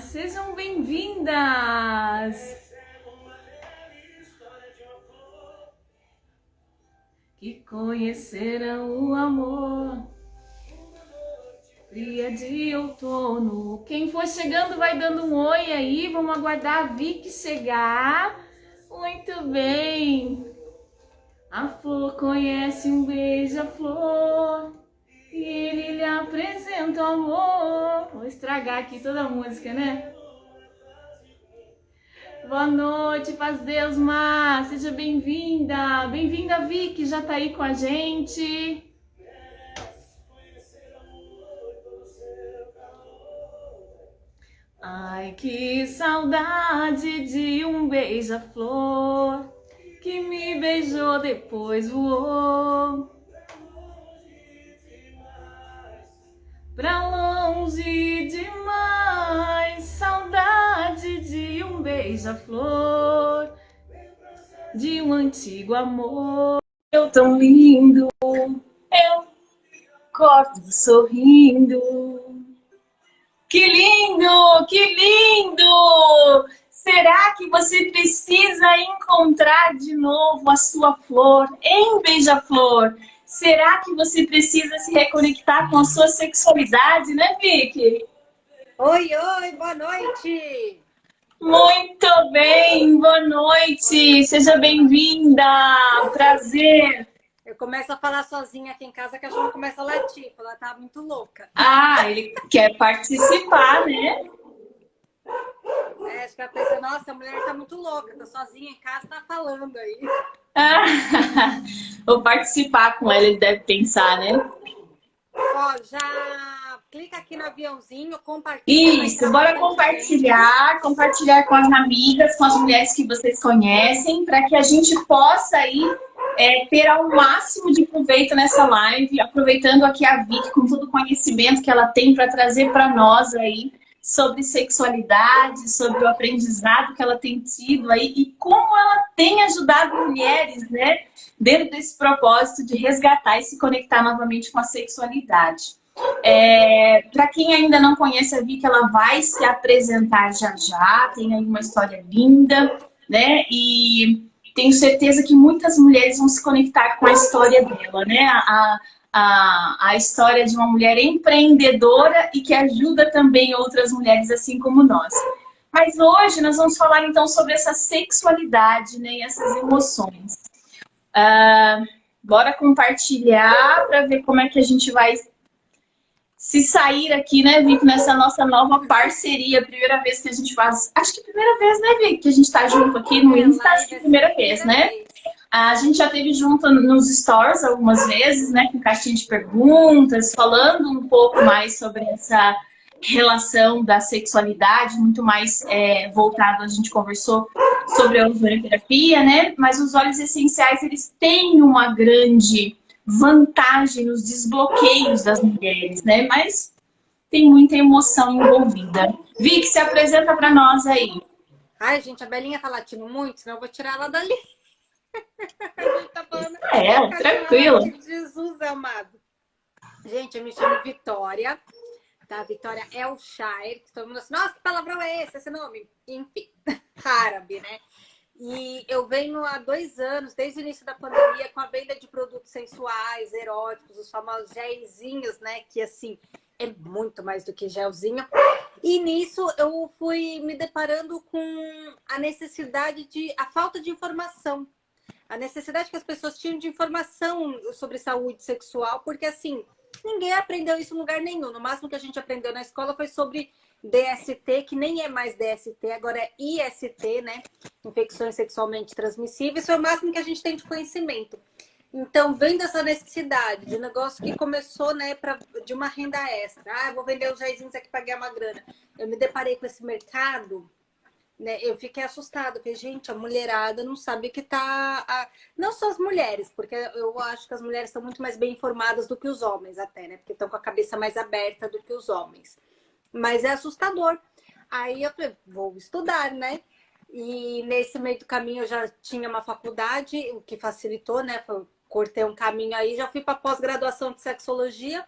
Sejam bem-vindas! Que conheceram o amor, fria de outono. Quem for chegando vai dando um oi aí, vamos aguardar a Vicky chegar. Muito bem! A flor conhece um beija-flor e ele lhe apresenta o amor. Vou estragar aqui toda a música, né? Boa noite, paz Deus, Má. Seja bem-vinda. Bem-vinda, Vicky, já tá aí com a gente. Ai, que saudade de um beija-flor que me beijou, depois voou pra longe demais. Saudade de um beija-flor, de um antigo amor. Eu tão lindo, eu acordo sorrindo. Que lindo, que lindo! Será que você precisa encontrar de novo a sua flor, hein, beija-flor? Será que você precisa se reconectar com a sua sexualidade, né, Vicky? Oi, oi, boa noite! Muito bem, boa noite, seja bem-vinda, prazer. Eu começo a falar sozinha aqui em casa que a Joana começa a latir, ela tá muito louca. Ah, ele quer participar, né? Acho que ela pensa, nossa, a mulher tá muito louca, tá sozinha em casa, tá falando aí. Ah, vou participar com ela, ele deve pensar, né? Ó, já clica aqui no aviãozinho, compartilha. Isso, bora compartilhar com as amigas, com as mulheres que vocês conhecem, para que a gente possa aí ter ao máximo de proveito nessa live, aproveitando aqui a Vicky com todo o conhecimento que ela tem para trazer para nós aí sobre sexualidade, sobre o aprendizado que ela tem tido aí e como ela tem ajudado mulheres, né, dentro desse propósito de resgatar e se conectar novamente com a sexualidade. Para quem ainda não conhece a Vicky, ela vai se apresentar já já, tem aí uma história linda, né? E tenho certeza que muitas mulheres vão se conectar com a história dela, né? A história de uma mulher empreendedora e que ajuda também outras mulheres assim como nós. Mas hoje nós vamos falar então sobre essa sexualidade, né? E essas emoções. Bora compartilhar para ver como é que a gente vai se sair aqui, né, Vicky, nessa nossa nova parceria. Primeira vez que a gente faz. Acho que primeira vez, né, Vicky, que a gente tá junto aqui no Insta. Acho que é a primeira vez, né? A gente já teve junto nos stories algumas vezes, né, com caixinha de perguntas, falando um pouco mais sobre essa relação da sexualidade, muito mais voltado, a gente conversou sobre a ozonioterapia, né? Mas os óleos essenciais, eles têm uma grande vantagem nos desbloqueios das mulheres, né? Mas tem muita emoção envolvida. Vicky, se apresenta para nós aí. Ai, gente, a Belinha tá latindo muito, senão eu vou tirar ela dali. A gente tá falando... Tranquilo. Jesus amado. Gente, eu me chamo Vitória, tá? Vitória Elshire, que todo mundo assim, nossa, que palavrão é esse nome? Enfim, árabe, né? E eu venho há 2 anos, desde o início da pandemia, com a venda de produtos sensuais, eróticos, os famosos gelzinhos, né? Que, assim, é muito mais do que gelzinho. E nisso eu fui me deparando com a necessidade a falta de informação. A necessidade que as pessoas tinham de informação sobre saúde sexual, porque, assim, ninguém aprendeu isso em lugar nenhum. No máximo que a gente aprendeu na escola foi sobre DST, que nem é mais DST, agora é IST, né? Infecções sexualmente transmissíveis. Foi o máximo que a gente tem de conhecimento. Então, vendo essa necessidade de negócio que começou, né, de uma renda extra. Ah, eu vou vender os gelzinhos aqui para ganhar uma grana. Eu me deparei com esse mercado, né? Eu fiquei assustada. Falei, gente, a mulherada não sabe o que tá... Não só as mulheres, porque eu acho que as mulheres estão muito mais bem informadas do que os homens até, né? Porque estão com a cabeça mais aberta do que os homens. Mas é assustador. Aí eu falei, vou estudar, né? E nesse meio do caminho eu já tinha uma faculdade, o que facilitou, né? Eu cortei um caminho aí, já fui para pós-graduação de sexologia.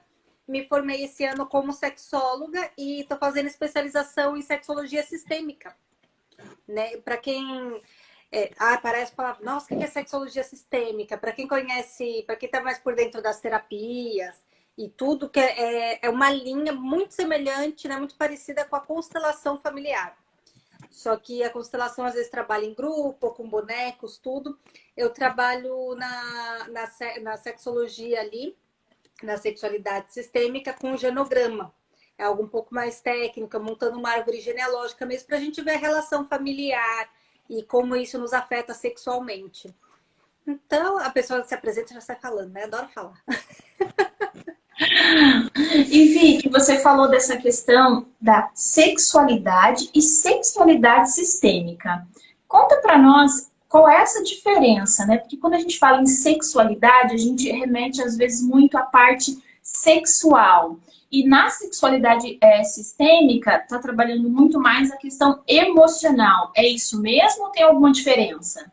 me formei esse ano como sexóloga e estou fazendo especialização em sexologia sistêmica, né? Para quem parece palavra, nossa, o que é sexologia sistêmica? Para quem conhece, para quem está mais por dentro das terapias e tudo, que é uma linha muito semelhante, né? Muito parecida com a constelação familiar. Só que a constelação às vezes trabalha em grupo, com bonecos, tudo. Eu trabalho na sexologia ali, na sexualidade sistêmica, com genograma. É algo um pouco mais técnico, montando uma árvore genealógica mesmo, para a gente ver a relação familiar e como isso nos afeta sexualmente. Então, a pessoa se apresenta e já sai falando, né? Adoro falar. E Vi, que você falou dessa questão da sexualidade e sexualidade sistêmica. Conta para nós qual é essa diferença, né? Porque quando a gente fala em sexualidade, a gente remete às vezes muito à parte sexual. E na sexualidade sistêmica, está trabalhando muito mais a questão emocional. É isso mesmo ou tem alguma diferença?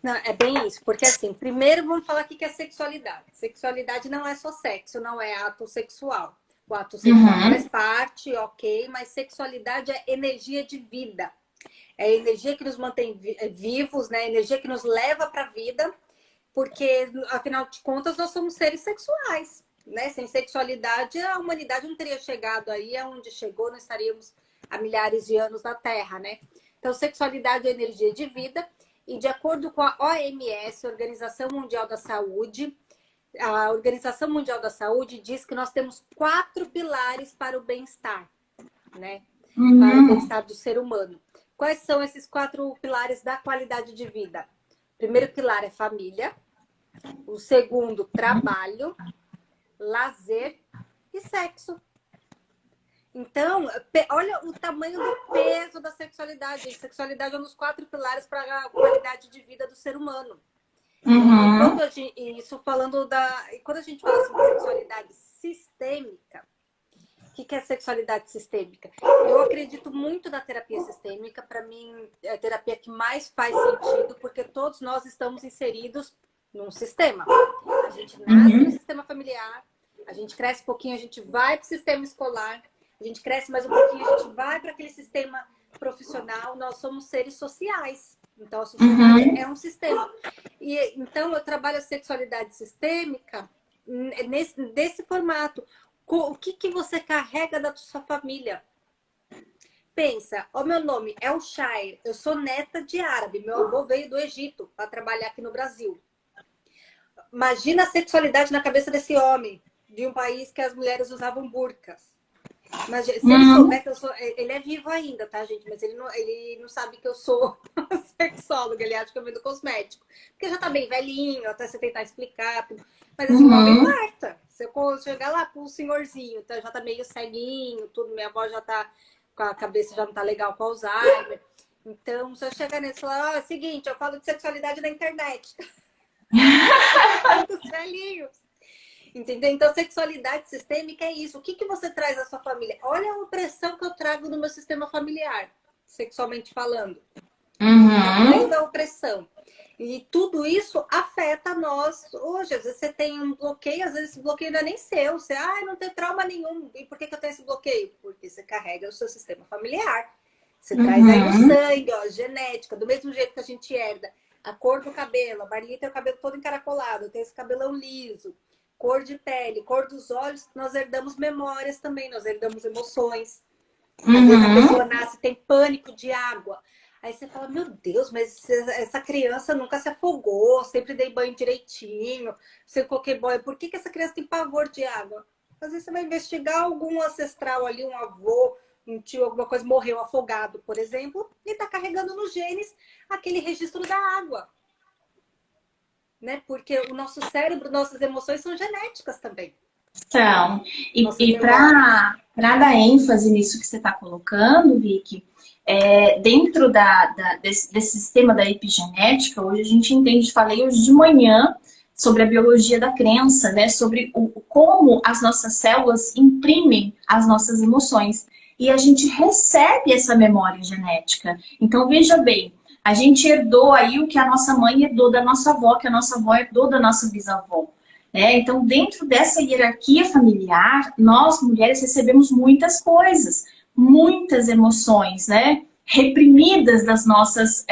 Não, é bem isso, porque assim, primeiro vamos falar o que é sexualidade. Sexualidade não é só sexo, não é ato sexual. O ato sexual faz parte, ok, mas sexualidade é energia de vida. É a energia que nos mantém vivos, né? A energia que nos leva para a vida, porque, afinal de contas, nós somos seres sexuais, né? Sem sexualidade, a humanidade não teria chegado aí aonde chegou, nós estaríamos há milhares de anos na Terra, né? Então, sexualidade é energia de vida. E de acordo com a OMS, Organização Mundial da Saúde, a Organização Mundial da Saúde diz que nós temos 4 pilares para o bem-estar, né? Para o bem-estar do ser humano. Quais são esses 4 pilares da qualidade de vida? O primeiro pilar é família. O segundo, trabalho, lazer e sexo. Então, olha o tamanho do peso da sexualidade. A sexualidade é um dos 4 pilares para a qualidade de vida do ser humano. Isso falando quando a gente fala sobre sexualidade sistêmica, o que é sexualidade sistêmica? Eu acredito muito na terapia sistêmica. Para mim, é a terapia que mais faz sentido, porque todos nós estamos inseridos num sistema. A gente nasce no sistema familiar, a gente cresce um pouquinho, a gente vai para o sistema escolar, a gente cresce mais um pouquinho, a gente vai para aquele sistema profissional. Nós somos seres sociais. Então, a sociedade é um sistema. E então, eu trabalho a sexualidade sistêmica nesse formato. O que você carrega da sua família? Pensa, o meu nome é Elshair, eu sou neta de árabe. Meu avô veio do Egito para trabalhar aqui no Brasil. Imagina a sexualidade na cabeça desse homem, de um país que as mulheres usavam burcas. Mas se ele souber que eu sou... Ele é vivo ainda, tá, gente? Mas ele não sabe que eu sou sexóloga. Ele acha que eu venho do cosmético. Porque já tá bem velhinho, até você tentar explicar. Mas esse homem farta. Se eu chegar lá pro senhorzinho, então já tá meio ceguinho, tudo. Minha avó já tá... Com a cabeça já não tá legal com Alzheimer. Então, se eu chegar nesse e falar, seguinte, eu falo de sexualidade na internet. Dos velhinhos. Entendeu? Então, sexualidade sistêmica é isso. O que você traz da sua família? Olha a opressão que eu trago no meu sistema familiar, sexualmente falando. Da opressão. E tudo isso afeta nós hoje. Às vezes você tem um bloqueio, às vezes esse bloqueio não é nem seu. Você, não tem trauma nenhum. E por que eu tenho esse bloqueio? Porque você carrega o seu sistema familiar. Você traz aí no sangue, ó, genética, do mesmo jeito que a gente herda. A cor do cabelo, a Marli tem o cabelo todo encaracolado, eu tenho esse cabelão liso. Cor de pele, cor dos olhos, nós herdamos memórias também, nós herdamos emoções. Às vezes a pessoa nasce, tem pânico de água. Aí você fala, meu Deus, mas essa criança nunca se afogou, sempre dei banho direitinho, sempre coloquei banho. Por que essa criança tem pavor de água? Às vezes você vai investigar algum ancestral ali, um avô, um tio, alguma coisa, morreu afogado, por exemplo, e está carregando nos genes aquele registro da água. Né? Porque o nosso cérebro, nossas emoções são genéticas também. São. E para dar ênfase nisso que você está colocando, Vicky, dentro desse sistema da epigenética, hoje a gente entende, falei hoje de manhã, sobre a biologia da crença, né? Sobre como as nossas células imprimem as nossas emoções. E a gente recebe essa memória genética. Então, veja bem, a gente herdou aí o que a nossa mãe herdou da nossa avó, que a nossa avó herdou da nossa bisavó. né? Então, dentro dessa hierarquia familiar, nós, mulheres, recebemos muitas coisas, muitas emoções, né? Reprimidas das nossas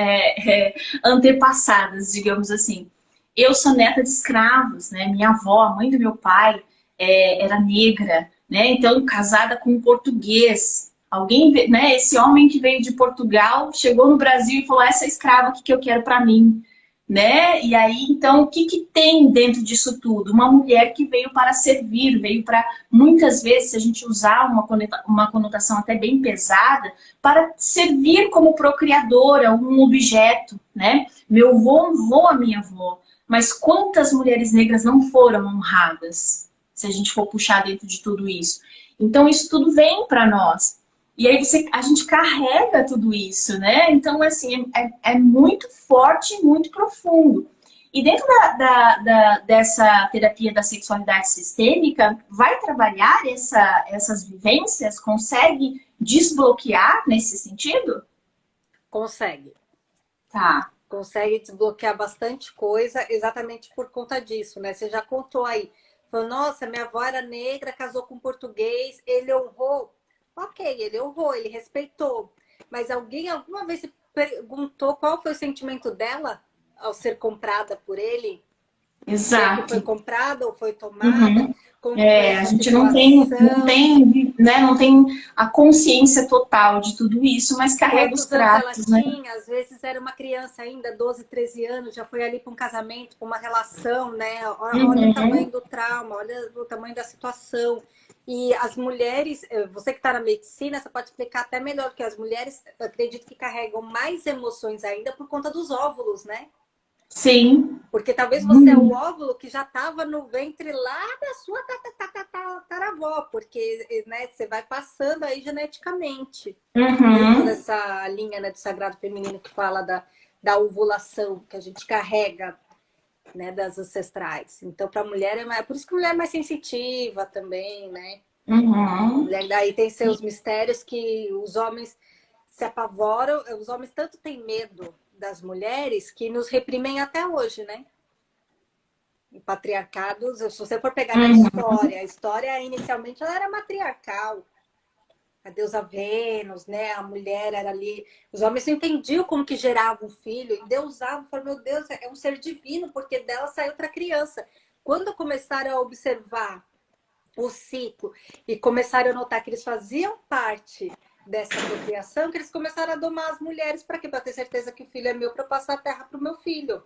antepassadas, digamos assim. Eu sou neta de escravos, né? Minha avó, a mãe do meu pai, era negra, né? Então, casada com um português. Alguém, né? Esse homem que veio de Portugal chegou no Brasil e falou: essa escrava aqui que eu quero para mim, né? E aí, então, o que que tem dentro disso tudo? Uma mulher que veio para servir, veio para, muitas vezes, se a gente usar uma conotação até bem pesada, para servir como procriadora, um objeto, né? Meu avô honrou a minha avó, mas quantas mulheres negras não foram honradas, se a gente for puxar dentro de tudo isso? Então, isso tudo vem para nós. E aí a gente carrega tudo isso, né? Então, assim, é muito forte e muito profundo. E dentro dessa terapia da sexualidade sistêmica, vai trabalhar essas vivências? Consegue desbloquear nesse sentido? Consegue. Tá. Consegue desbloquear bastante coisa exatamente por conta disso, né? Você já contou aí. Falou, nossa, minha avó era negra, casou com um português, ele honrou. Ok, ele honrou, ele respeitou. Mas alguém alguma vez se perguntou qual foi o sentimento dela ao ser comprada por ele? Se é que foi Exato. comprada ou foi tomada? Uhum. Como foi A essa gente não tem, né, não tem a consciência total de tudo isso, mas carrega os Quantos anos ela traços, né? tinha? Às vezes era uma criança ainda, 12, 13 anos, já foi ali para um casamento, para uma relação, né? Olha o tamanho Uhum. do trauma, olha o tamanho da situação. E as mulheres, você que está na medicina, você pode explicar até melhor que as mulheres, eu acredito que carregam mais emoções ainda por conta dos óvulos, né? Sim. Porque talvez você é o óvulo que já estava no ventre lá da sua tataravó, porque né, você vai passando aí geneticamente. Dentro Uhum. dessa linha, né, do sagrado feminino que fala da ovulação que a gente carrega, né, das ancestrais. Então, para a mulher é mais... Por isso que a mulher é mais sensitiva também, né? Uhum. Mulher daí tem seus mistérios que os homens se apavoram. Os homens tanto têm medo das mulheres que nos reprimem até hoje, né? Em patriarcados, se você for pegar na Uhum. história, a história inicialmente ela era matriarcal. A deusa Vênus, né? A mulher era ali. Os homens não entendiam como que gerava um filho. E deusavam, falaram, meu Deus, é um ser divino, porque dela saiu outra criança. Quando começaram a observar o ciclo e começaram a notar que eles faziam parte dessa procriação, que eles começaram a domar as mulheres para quê? Para ter certeza que o filho é meu, para passar a terra para o meu filho.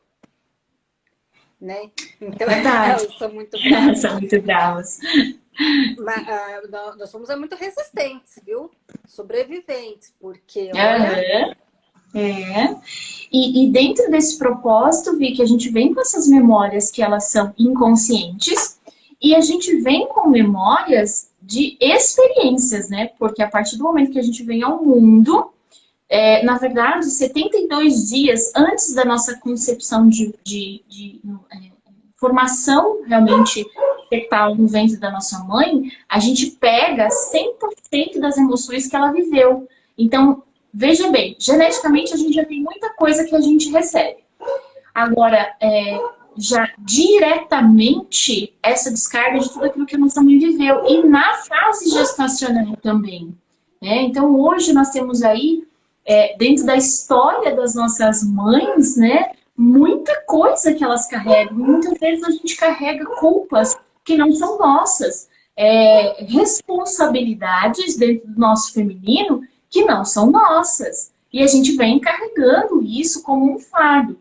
Né? Então, Verdade. elas são muito bravas. São muito bravos. Mas, nós somos muito resistentes, viu? Sobreviventes, porque, olha... Uhum. É. E dentro desse propósito, Vi, que a gente vem com essas memórias que elas são inconscientes e a gente vem com memórias de experiências, né? Porque a partir do momento que a gente vem ao mundo, na verdade, 72 dias antes da nossa concepção de formação realmente fetal no ventre da nossa mãe, a gente pega 100% das emoções que ela viveu. Então, veja bem, geneticamente a gente já tem muita coisa que a gente recebe. Agora, já diretamente essa descarga de tudo aquilo que a nossa mãe viveu. E na fase gestacional também. Né? Então, hoje nós temos aí, dentro da história das nossas mães, né, muita coisa que elas carregam. Muitas vezes a gente carrega culpas que não são nossas. Responsabilidades dentro do nosso feminino que não são nossas. E a gente vem carregando isso como um fardo.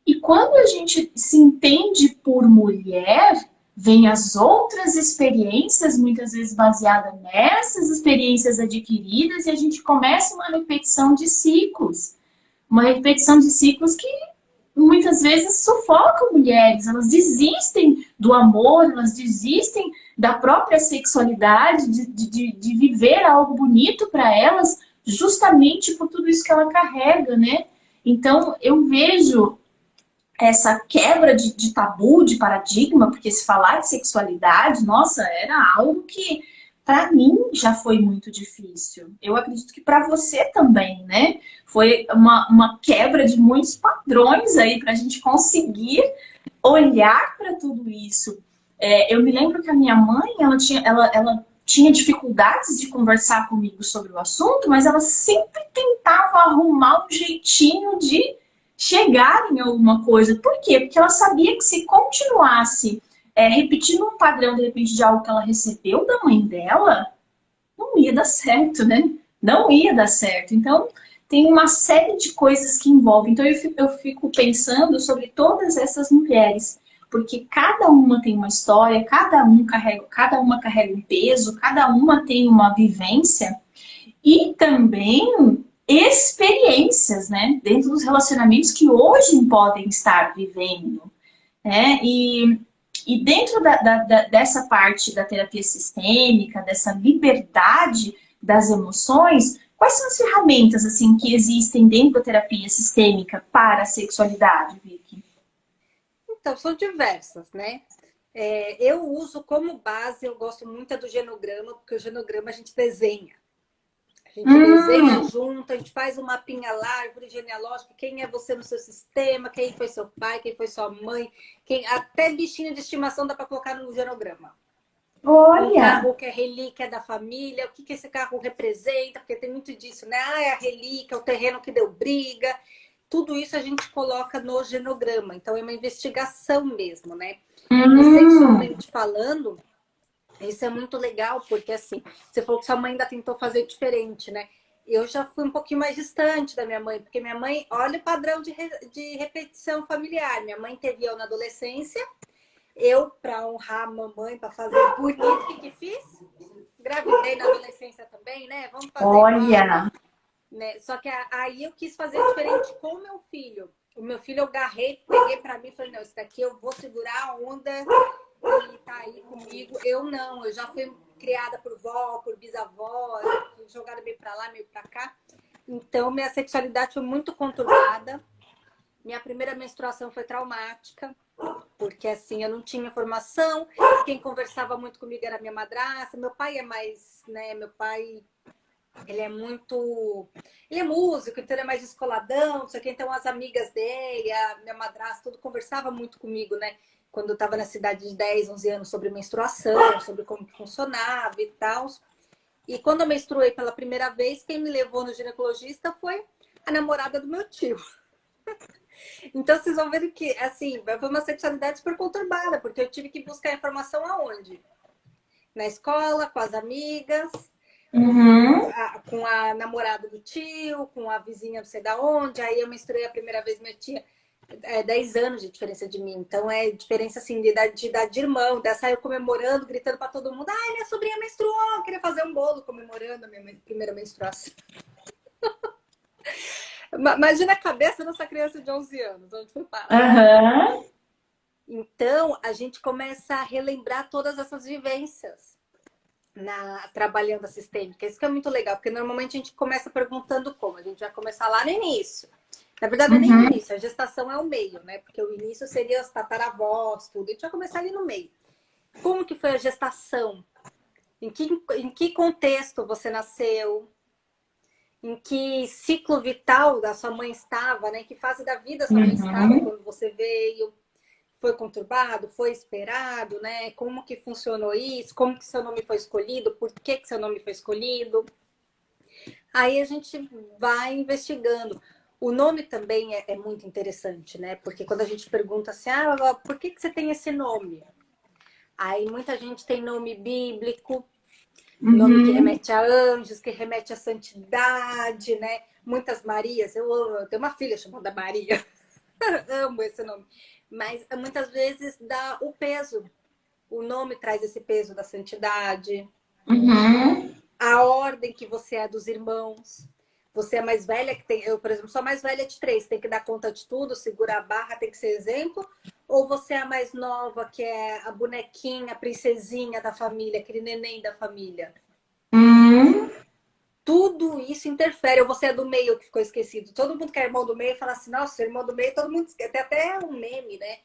E quando a gente se entende por mulher, vem as outras experiências, muitas vezes baseadas nessas experiências adquiridas, e a gente começa uma repetição de ciclos. Uma repetição de ciclos que muitas vezes sufocam mulheres, elas desistem do amor, elas desistem da própria sexualidade, de viver algo bonito para elas, justamente por tudo isso que ela carrega, né? Então, eu vejo essa quebra de tabu, de paradigma, porque se falar de sexualidade, nossa, era algo que para mim já foi muito difícil. Eu acredito que para você também, né? Foi uma quebra de muitos padrões aí para a gente conseguir olhar para tudo isso. Eu me lembro que a minha mãe, ela tinha dificuldades de conversar comigo sobre o assunto, mas ela sempre tentava arrumar um jeitinho de chegar em alguma coisa. Por quê? Porque ela sabia que se continuasse repetindo um padrão, de repente, de algo que ela recebeu da mãe dela, não ia dar certo, né? Não ia dar certo. Então, tem uma série de coisas que envolvem. Então, eu fico pensando sobre todas essas mulheres, porque cada uma tem uma história, cada uma carrega um peso, cada uma tem uma vivência e também experiências, né? Dentro dos relacionamentos que hoje podem estar vivendo, né? E dentro dessa parte da terapia sistêmica, dessa liberdade das emoções, quais são as ferramentas assim que existem dentro da terapia sistêmica para a sexualidade, Vicky? Então, são diversas, né? Eu uso como base, eu gosto muito do genograma, porque o genograma a gente desenha. A gente desenha junto, a gente faz um mapinha lá, árvore genealógica, quem é você no seu sistema, quem foi seu pai, quem foi sua mãe, até bichinho de estimação dá para colocar no genograma. Um Olha! carro que é relíquia da família, o que esse carro representa, porque tem muito disso, né? Ah, é a relíquia, o terreno que deu briga. Tudo isso a gente coloca no genograma. Então, é uma investigação mesmo, né? E sexualmente falando, isso é muito legal, porque assim, você falou que sua mãe ainda tentou fazer diferente, né? Eu já fui um pouquinho mais distante da minha mãe, porque minha mãe, olha o padrão de repetição familiar. Minha mãe teve eu na adolescência, eu, para honrar a mamãe, para fazer bonito, o que fiz? Gravidei na adolescência também, né? Vamos fazer igual. Olha! Né? Só que aí eu quis fazer diferente com o meu filho. O meu filho eu agarrei, peguei para mim e falei, não, esse daqui eu vou segurar a onda e tá aí comigo. Eu não, eu já fui criada por vó, por bisavó, jogada meio para lá, meio para cá. Então, minha sexualidade foi muito conturbada. Minha primeira menstruação foi traumática, porque assim, eu não tinha formação. Quem conversava muito comigo era minha madrasta. Meu pai é mais, né, meu pai... Ele é músico, então ele é mais descoladão, não sei o que. Então as amigas dele, a minha madrasta, tudo conversava muito comigo, né? Quando eu estava na cidade de 10, 11 anos, sobre menstruação, sobre como que funcionava e tal. E quando eu menstruei pela primeira vez, quem me levou no ginecologista foi a namorada do meu tio. Então vocês vão ver que, assim, foi uma sexualidade super conturbada, porque eu tive que buscar informação aonde? Na escola, com as amigas, com a namorada do tio, com a vizinha não sei da onde. Aí eu menstruei a primeira vez, minha tia 10 anos de diferença de mim. Então é diferença assim de idade de irmão. Daí saiu comemorando, gritando para todo mundo: ai, minha sobrinha menstruou, eu queria fazer um bolo comemorando a minha primeira menstruação. Imagina a cabeça dessa criança de 11 anos, onde foi parar. Então a gente começa a relembrar todas essas vivências. Trabalhando a sistêmica. Isso que é muito legal, porque normalmente a gente começa perguntando como. A gente vai começar lá no início. Na verdade, não é nem o início, a gestação é o meio, né? Porque o início seria os tataravós, tudo. A gente vai começar ali no meio. Como que foi a gestação? Em que contexto você nasceu? Em que ciclo vital da sua mãe estava, né? Em que fase da vida sua mãe estava quando você veio? Foi conturbado? Foi esperado, né? Como que funcionou isso? Como que seu nome foi escolhido? Por que que seu nome foi escolhido? Aí a gente vai investigando. O nome também é muito interessante, né? Porque quando a gente pergunta assim, por que que você tem esse nome? Aí muita gente tem nome bíblico, nome que remete a anjos, que remete à santidade, né? Muitas Marias. Eu tenho uma filha chamada Maria. Amo esse nome. Mas muitas vezes dá o peso. O nome traz esse peso da santidade. A ordem que você é dos irmãos. Você é mais velha que tem... Eu, por exemplo, sou a mais velha de 3. Tem que dar conta de tudo, segurar a barra, tem que ser exemplo. Ou você é a mais nova, que é a bonequinha, a princesinha da família, aquele neném da família. Tudo isso interfere. Ou você é do meio que ficou esquecido. Todo mundo que é irmão do meio fala assim, nossa, irmão do meio, todo mundo esquece. Tem até um meme, né?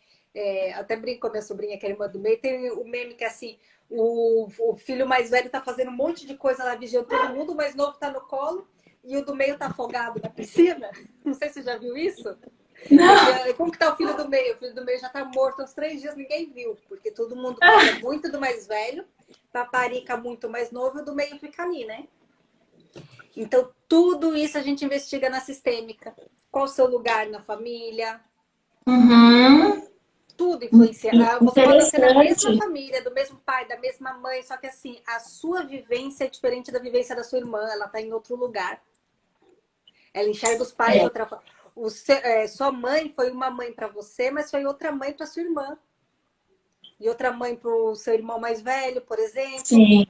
Até brinco com a minha sobrinha, que é irmã do meio. Tem o meme que é assim, o filho mais velho tá fazendo um monte de coisa lá, vigiando todo mundo, o mais novo tá no colo e o do meio tá afogado na piscina. Não sei se você já viu isso. Como que tá o filho do meio? O filho do meio já tá morto há uns 3 dias, ninguém viu. Porque todo mundo cuida muito do mais velho, paparica muito mais novo, e o do meio fica ali, né? Então, tudo isso a gente investiga na sistêmica. Qual o seu lugar na família? Uhum. Tudo influencia. Você pode ser da mesma Interessante. família, do mesmo pai, da mesma mãe, só que assim, a sua vivência é diferente da vivência da sua irmã, ela tá em outro lugar. Ela enxerga os pais de É. outra forma. Sua mãe foi uma mãe para você, mas foi outra mãe para sua irmã. E outra mãe para o seu irmão mais velho, por exemplo. Sim,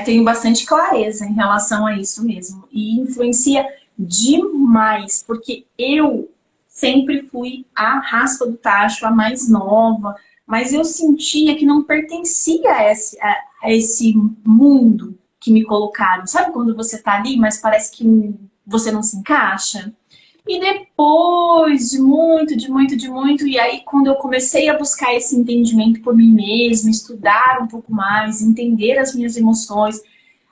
tenho bastante clareza em relação a isso mesmo. E influencia demais, porque eu sempre fui a raspa do tacho, a mais nova, mas eu sentia que não pertencia a esse mundo que me colocaram. Sabe quando você tá ali, mas parece que você não se encaixa? E depois de muito, e aí quando eu comecei a buscar esse entendimento por mim mesma, estudar um pouco mais, entender as minhas emoções,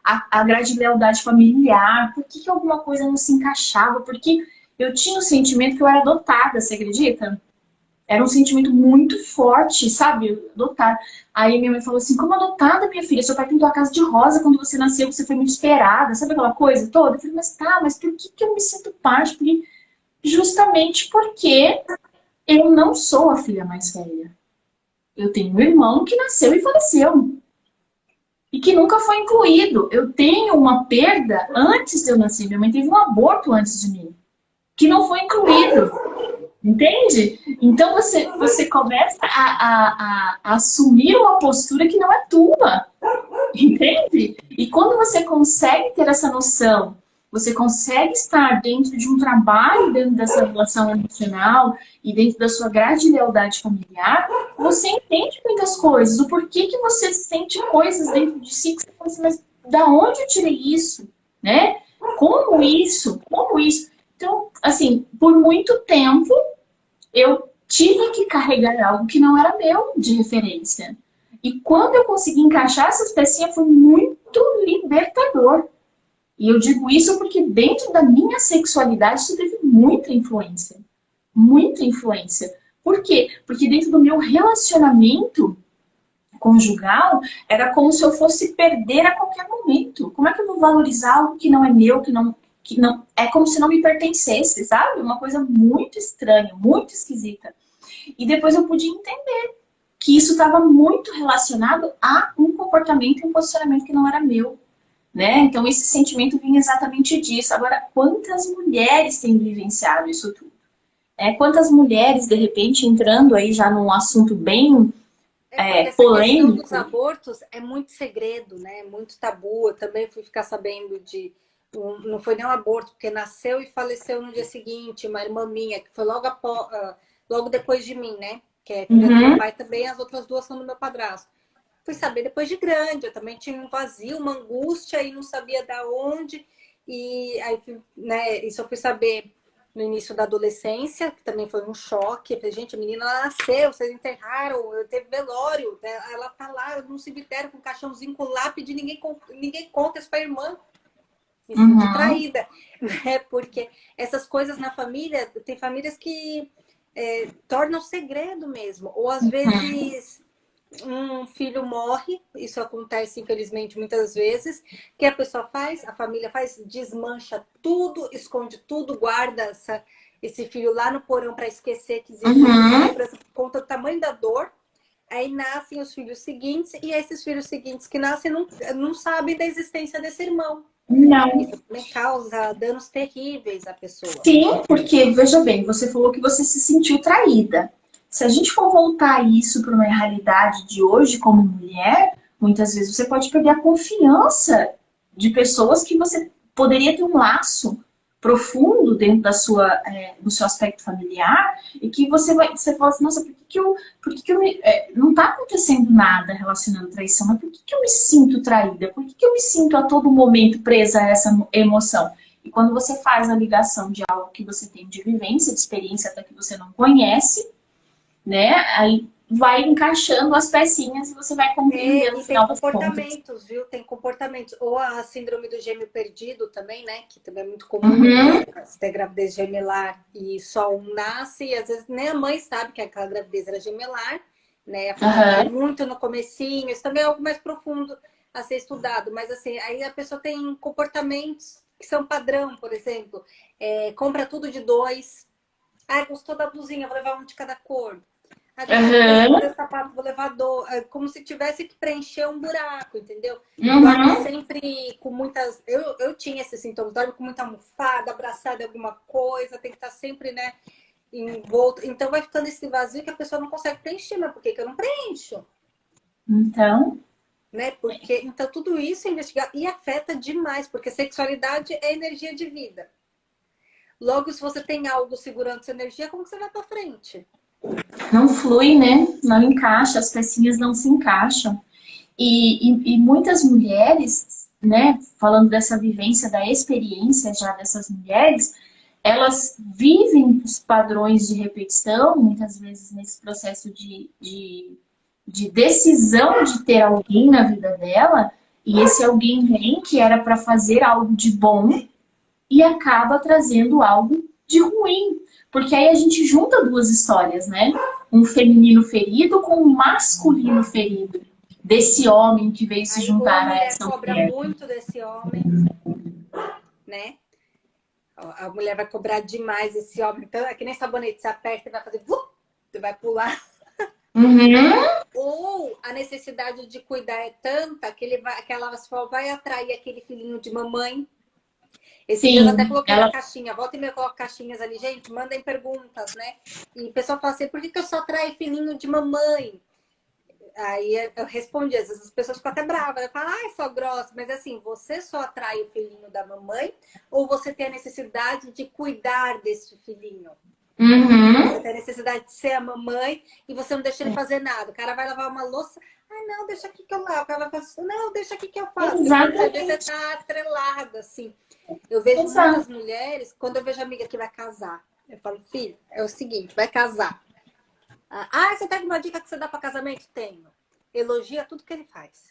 a grade de lealdade familiar, por que alguma coisa não se encaixava? Porque eu tinha o sentimento que eu era adotada, você acredita? Era um sentimento muito forte, sabe? Adotada. Aí minha mãe falou assim, como adotada, minha filha? Seu pai pintou a casa de rosa quando você nasceu, você foi muito esperada, sabe aquela coisa toda? Eu falei, mas tá, mas por que eu me sinto parte? Porque justamente porque eu não sou a filha mais velha. Eu tenho um irmão que nasceu e faleceu. E que nunca foi incluído. Eu tenho uma perda antes de eu nascer. Minha mãe teve um aborto antes de mim. Que não foi incluído. Entende? Então você começa a assumir uma postura que não é tua. Entende? E quando você consegue ter essa noção, você consegue estar dentro de um trabalho, dentro dessa relação emocional e dentro da sua grade de lealdade familiar, você entende muitas coisas. O porquê que você sente coisas dentro de si que você fala assim, mas da onde eu tirei isso? Né? Como isso? Como isso? Então, assim, por muito tempo, eu tive que carregar algo que não era meu de referência. E quando eu consegui encaixar essas pecinhas, foi muito libertador. E eu digo isso porque dentro da minha sexualidade isso teve muita influência. Muita influência. Por quê? Porque dentro do meu relacionamento conjugal, era como se eu fosse perder a qualquer momento. Como é que eu vou valorizar algo que não é meu, que não é como se não me pertencesse, sabe? Uma coisa muito estranha, muito esquisita. E depois eu pude entender que isso estava muito relacionado a um comportamento e um posicionamento que não era meu, né? Então esse sentimento vinha exatamente disso. Agora, quantas mulheres têm vivenciado isso tudo? Quantas mulheres, de repente, entrando aí já num assunto bem Porque essa questão dos polêmico. abortos é muito segredo, né? Muito tabu. Eu também fui ficar sabendo de. Não foi nem um aborto, porque nasceu e faleceu no dia seguinte, uma irmã minha, que foi logo depois de mim, né? Que é filha do meu Uhum, pai também, as outras duas são do meu padrasto. Fui saber depois de grande, eu também tinha um vazio, uma angústia e não sabia da onde. E aí, né, isso eu fui saber no início da adolescência, que também foi um choque. Eu falei, gente, a menina nasceu, vocês enterraram, teve velório, ela tá lá num cemitério com um caixãozinho com lápide, ninguém conta isso pra irmã. Me sinto uhum, traída, né? Porque essas coisas na família, tem famílias que tornam segredo mesmo, ou às uhum. vezes um filho morre, isso acontece infelizmente muitas vezes, que a pessoa faz, a família faz, desmancha tudo, esconde tudo, guarda esse filho lá no porão para esquecer que existe essa Uhum. lembrança por conta do tamanho da dor. Aí nascem os filhos seguintes, e esses filhos seguintes que nascem não sabem da existência desse irmão. Não. Isso também causa danos terríveis à pessoa. Sim, porque, veja bem, você falou que você se sentiu traída. Se a gente for voltar isso para uma realidade de hoje como mulher, muitas vezes você pode perder a confiança de pessoas que você poderia ter um laço profundo dentro do seu aspecto familiar e que você fala assim, nossa, não está acontecendo nada relacionado à traição, mas por que eu me sinto traída? Por que eu me sinto a todo momento presa a essa emoção? E quando você faz a ligação de algo que você tem de vivência, de experiência até que você não conhece, né? Aí vai encaixando as pecinhas e você vai compreendendo no E tem final das contas. comportamentos, viu? Tem comportamentos. Ou a síndrome do gêmeo perdido também, né? Que também é muito comum, Uhum, se ter gravidez gemelar e só um nasce, e às vezes nem a mãe sabe que aquela gravidez era gemelar, né? A pessoa tá aham, muito no comecinho, isso também é algo mais profundo a ser estudado, mas assim, aí a pessoa tem comportamentos que são padrão, por exemplo, compra tudo de dois. Ah, gostou da blusinha, vou levar um de cada cor. Ah, gostou aham, desse sapato, vou levar do... Como se tivesse que preencher um buraco, entendeu? Dorme uhum. sempre com muitas... Eu tinha esses sintomas, dorme com muita almofada, abraçada em alguma coisa, tem que estar sempre, né, envolto. Então vai ficando esse vazio que a pessoa não consegue preencher. Mas por que que eu não preencho? Então, Né? Porque, então tudo isso é investigado e afeta demais, porque sexualidade é energia de vida. Logo, se você tem algo segurando sua energia, como que você vai para frente? não flui, né? Não encaixa, as pecinhas não se encaixam. E muitas mulheres, né, falando dessa vivência, da experiência já dessas mulheres, elas vivem os padrões de repetição, muitas vezes nesse processo de decisão de ter alguém na vida dela, e esse alguém vem que era para fazer algo de bom e acaba trazendo algo de ruim. Porque aí a gente junta duas histórias, né? Um feminino ferido com um masculino ferido. Desse homem que veio se Aí, ou a juntar a mulher essa cobra mulher. muito desse homem, né? A mulher vai cobrar demais esse homem. Então, é que nem sabonete, você aperta e vai fazer... Você vai pular. Uhum. Ou a necessidade de cuidar é tanta que, que ela só vai atrair aquele filhinho de mamãe. Esse dia eu até Sim, coloquei na ela. caixinha. Volta e meia eu coloco caixinhas ali. Gente, mandem perguntas, né? E o pessoal fala assim, por que eu só atraio filhinho de mamãe? Aí eu respondi, às vezes as pessoas ficam até bravas, né? Falam, ai, só grossa, mas assim, você só atrai o filhinho da mamãe ou você tem a necessidade de cuidar desse filhinho? Você Uhum. tem a necessidade de ser a mamãe e você não deixa ele fazer nada. O cara vai lavar uma louça, ai, não, deixa aqui que eu lavo. O cara vai fazer, assim, não, deixa aqui que eu faço. E quando você vê, você Exatamente. tá atrelada, assim. Eu vejo muitas Exato. mulheres, quando eu vejo amiga que vai casar, eu falo, filho, é o seguinte, vai casar. Ah, você tem alguma dica que você dá para casamento? Tenho. Elogia tudo que ele faz.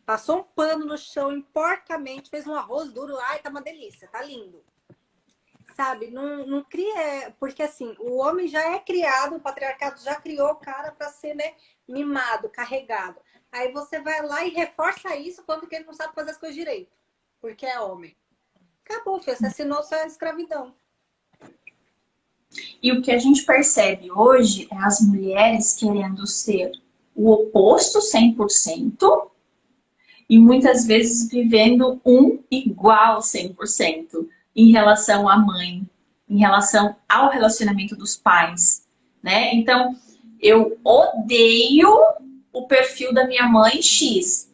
Passou um pano no chão porcamente, fez um arroz duro, ai, tá uma delícia, tá lindo. Sabe, não cria, porque assim, o homem já é criado, o patriarcado já criou o cara para ser, né, mimado, carregado. Aí você vai lá e reforça isso falando que ele não sabe fazer as coisas direito, porque é homem. Acabou, filho, você assinou sua escravidão. E o que a gente percebe hoje é as mulheres querendo ser o oposto 100% e muitas vezes vivendo um igual 100% em relação à mãe, em relação ao relacionamento dos pais, né? Então, eu odeio o perfil da minha mãe X.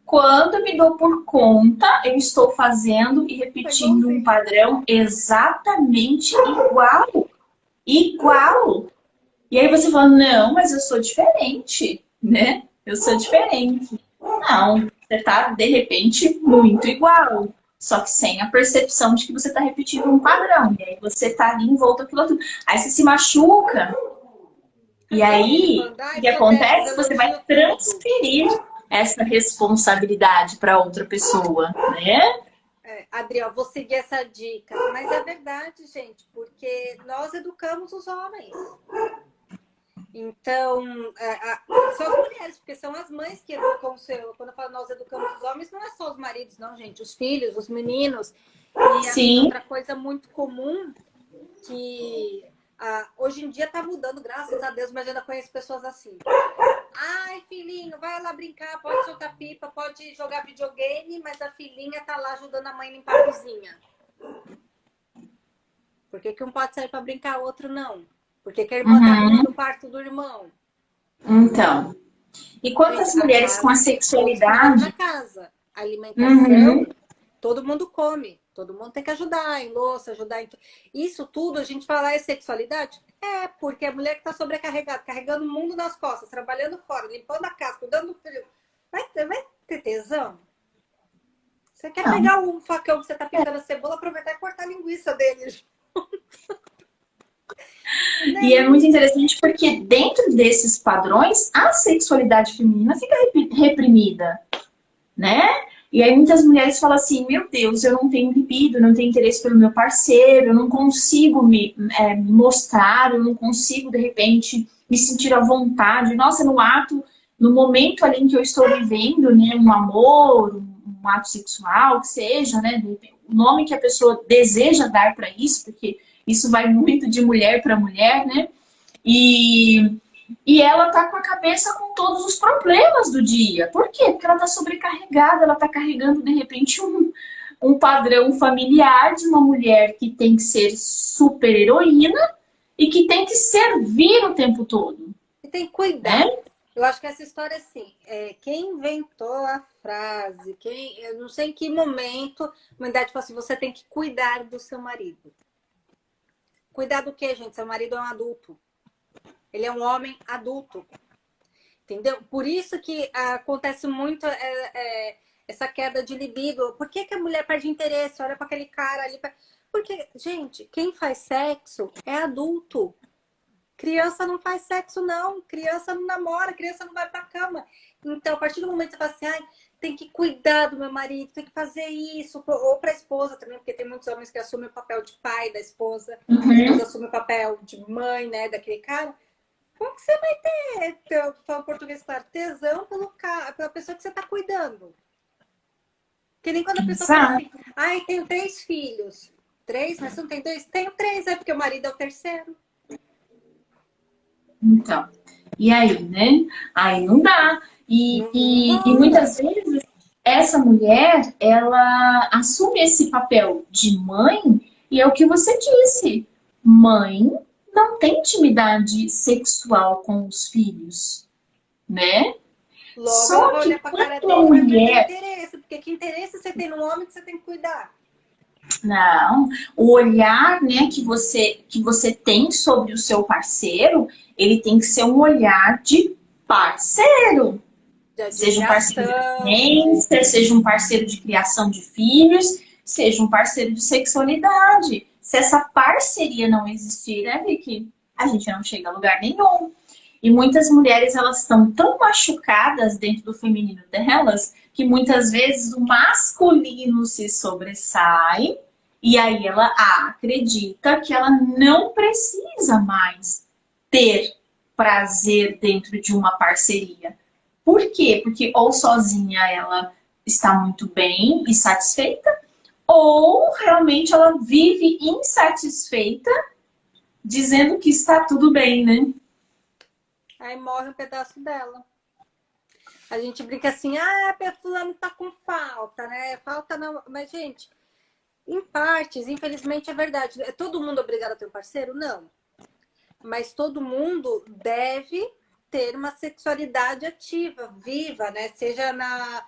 Quando me dou por conta, eu estou fazendo e Tá repetindo um igualzinho. padrão exatamente igual. Igual. E aí você fala, não, mas eu sou diferente, né? Eu sou diferente. Não, você tá, de repente, muito igual. Só que sem a percepção de que você está repetindo um padrão. E aí você tá ali envolto aquilo tudo. Aí você se machuca. E Aí ele aí, falando, o ai, que sou dessas, acontece? Você vai elogio tudo. transferir essa responsabilidade para outra pessoa, né? Adriel, vou seguir essa dica. Mas é verdade, gente, porque nós educamos os homens. Então, são as mulheres, porque são as mães que educam o seu. Quando eu falo nós educamos os homens, não é só os maridos, não, gente. Os filhos, os meninos. E, assim, Sim. outra coisa muito comum que hoje em dia tá mudando, graças a Deus, mas eu ainda conheço pessoas assim. Ai, filhinho, vai lá brincar, pode soltar pipa, pode jogar videogame, mas a filhinha tá lá ajudando a mãe a limpar a cozinha. Por que que um pode sair para brincar, o outro não? Por que que a irmã tá Uhum. arrumando o quarto do irmão? Então. E Gente, quantas a mulheres com a casa, todos que mandam na sexualidade? casa. Alimentação, Uhum. todo mundo come. Todo mundo tem que ajudar em louça, ajudar em... Isso tudo, a gente fala, é sexualidade? É, porque a mulher que tá sobrecarregada, carregando o mundo nas costas, trabalhando fora, limpando a casa, cuidando do filho, vai ter tesão? Você quer Não. pegar o facão que você tá picando a cebola, aproveitar e cortar a linguiça dele. E é muito interessante porque dentro desses padrões, a sexualidade feminina fica reprimida, né? E aí muitas mulheres falam assim, meu Deus, eu não tenho libido, não tenho interesse pelo meu parceiro, eu não consigo me mostrar, eu não consigo, de repente, me sentir à vontade. Nossa, no ato, no momento ali em que eu estou vivendo, né, um amor, um ato sexual, que seja, né, o nome que a pessoa deseja dar para isso, porque isso vai muito de mulher para mulher, né? E e ela tá com a cabeça com todos os problemas do dia. Por quê? Porque ela tá sobrecarregada, ela tá carregando, de repente, um padrão familiar de uma mulher que tem que ser super heroína e que tem que servir o tempo todo, E tem que né? cuidar. Eu acho que essa história, assim, quem inventou a frase, eu não sei em que momento a humanidade falou assim, você tem que cuidar do seu marido. Cuidar do quê, gente? Seu marido é um adulto. Ele é um homem adulto. Entendeu? Por isso que acontece muito essa queda de libido. Por que a mulher perde interesse? Olha para aquele cara ali. Porque, gente, quem faz sexo é adulto. Criança não faz sexo, não. Criança não namora, criança não vai pra cama. Então, a partir do momento que você fala assim, ai, tem que cuidar do meu marido, tem que fazer isso. Ou pra esposa também, porque tem muitos homens que assumem o papel de pai da esposa. A esposa assume o papel de mãe, né, daquele cara. Como que você vai ter, falando português claro, tesão pela pessoa que você tá cuidando? Que nem quando a pessoa fala Exato. assim, ai, tenho 3 filhos. 3? Mas você não tem 2? Tenho 3, é porque o marido é o terceiro. Então, e aí, né? Aí não dá. Não E rola. muitas vezes essa mulher, ela assume esse papel de mãe e é o que você disse. Mãe não tem intimidade sexual com os filhos, né? Logo ela Só vai que olhar pra cara quando a dele e vai perder mulher interesse. Porque que interesse você tem no homem que você tem que cuidar? não, o olhar, né, que você tem sobre o seu parceiro, ele tem que ser um olhar de parceiro. De Seja um parceiro de admiração, vivência, seja um parceiro de criação de filhos, seja um parceiro de sexualidade. Se essa parceria não existir, né, Vicky? A gente não chega a lugar nenhum. E muitas mulheres, elas estão tão machucadas dentro do feminino delas, que muitas vezes o masculino se sobressai e aí ela acredita que ela não precisa mais ter prazer dentro de uma parceria. Por quê? Porque ou sozinha ela está muito bem e satisfeita, ou realmente ela vive insatisfeita, dizendo que está tudo bem, né? aí morre um pedaço dela. A gente brinca assim, ah, a fulano tá com falta, né? Falta não. Mas, gente, em partes, infelizmente é verdade. É todo mundo obrigado a ter um parceiro? Não. Mas todo mundo deve ter uma sexualidade ativa, viva, né? Seja na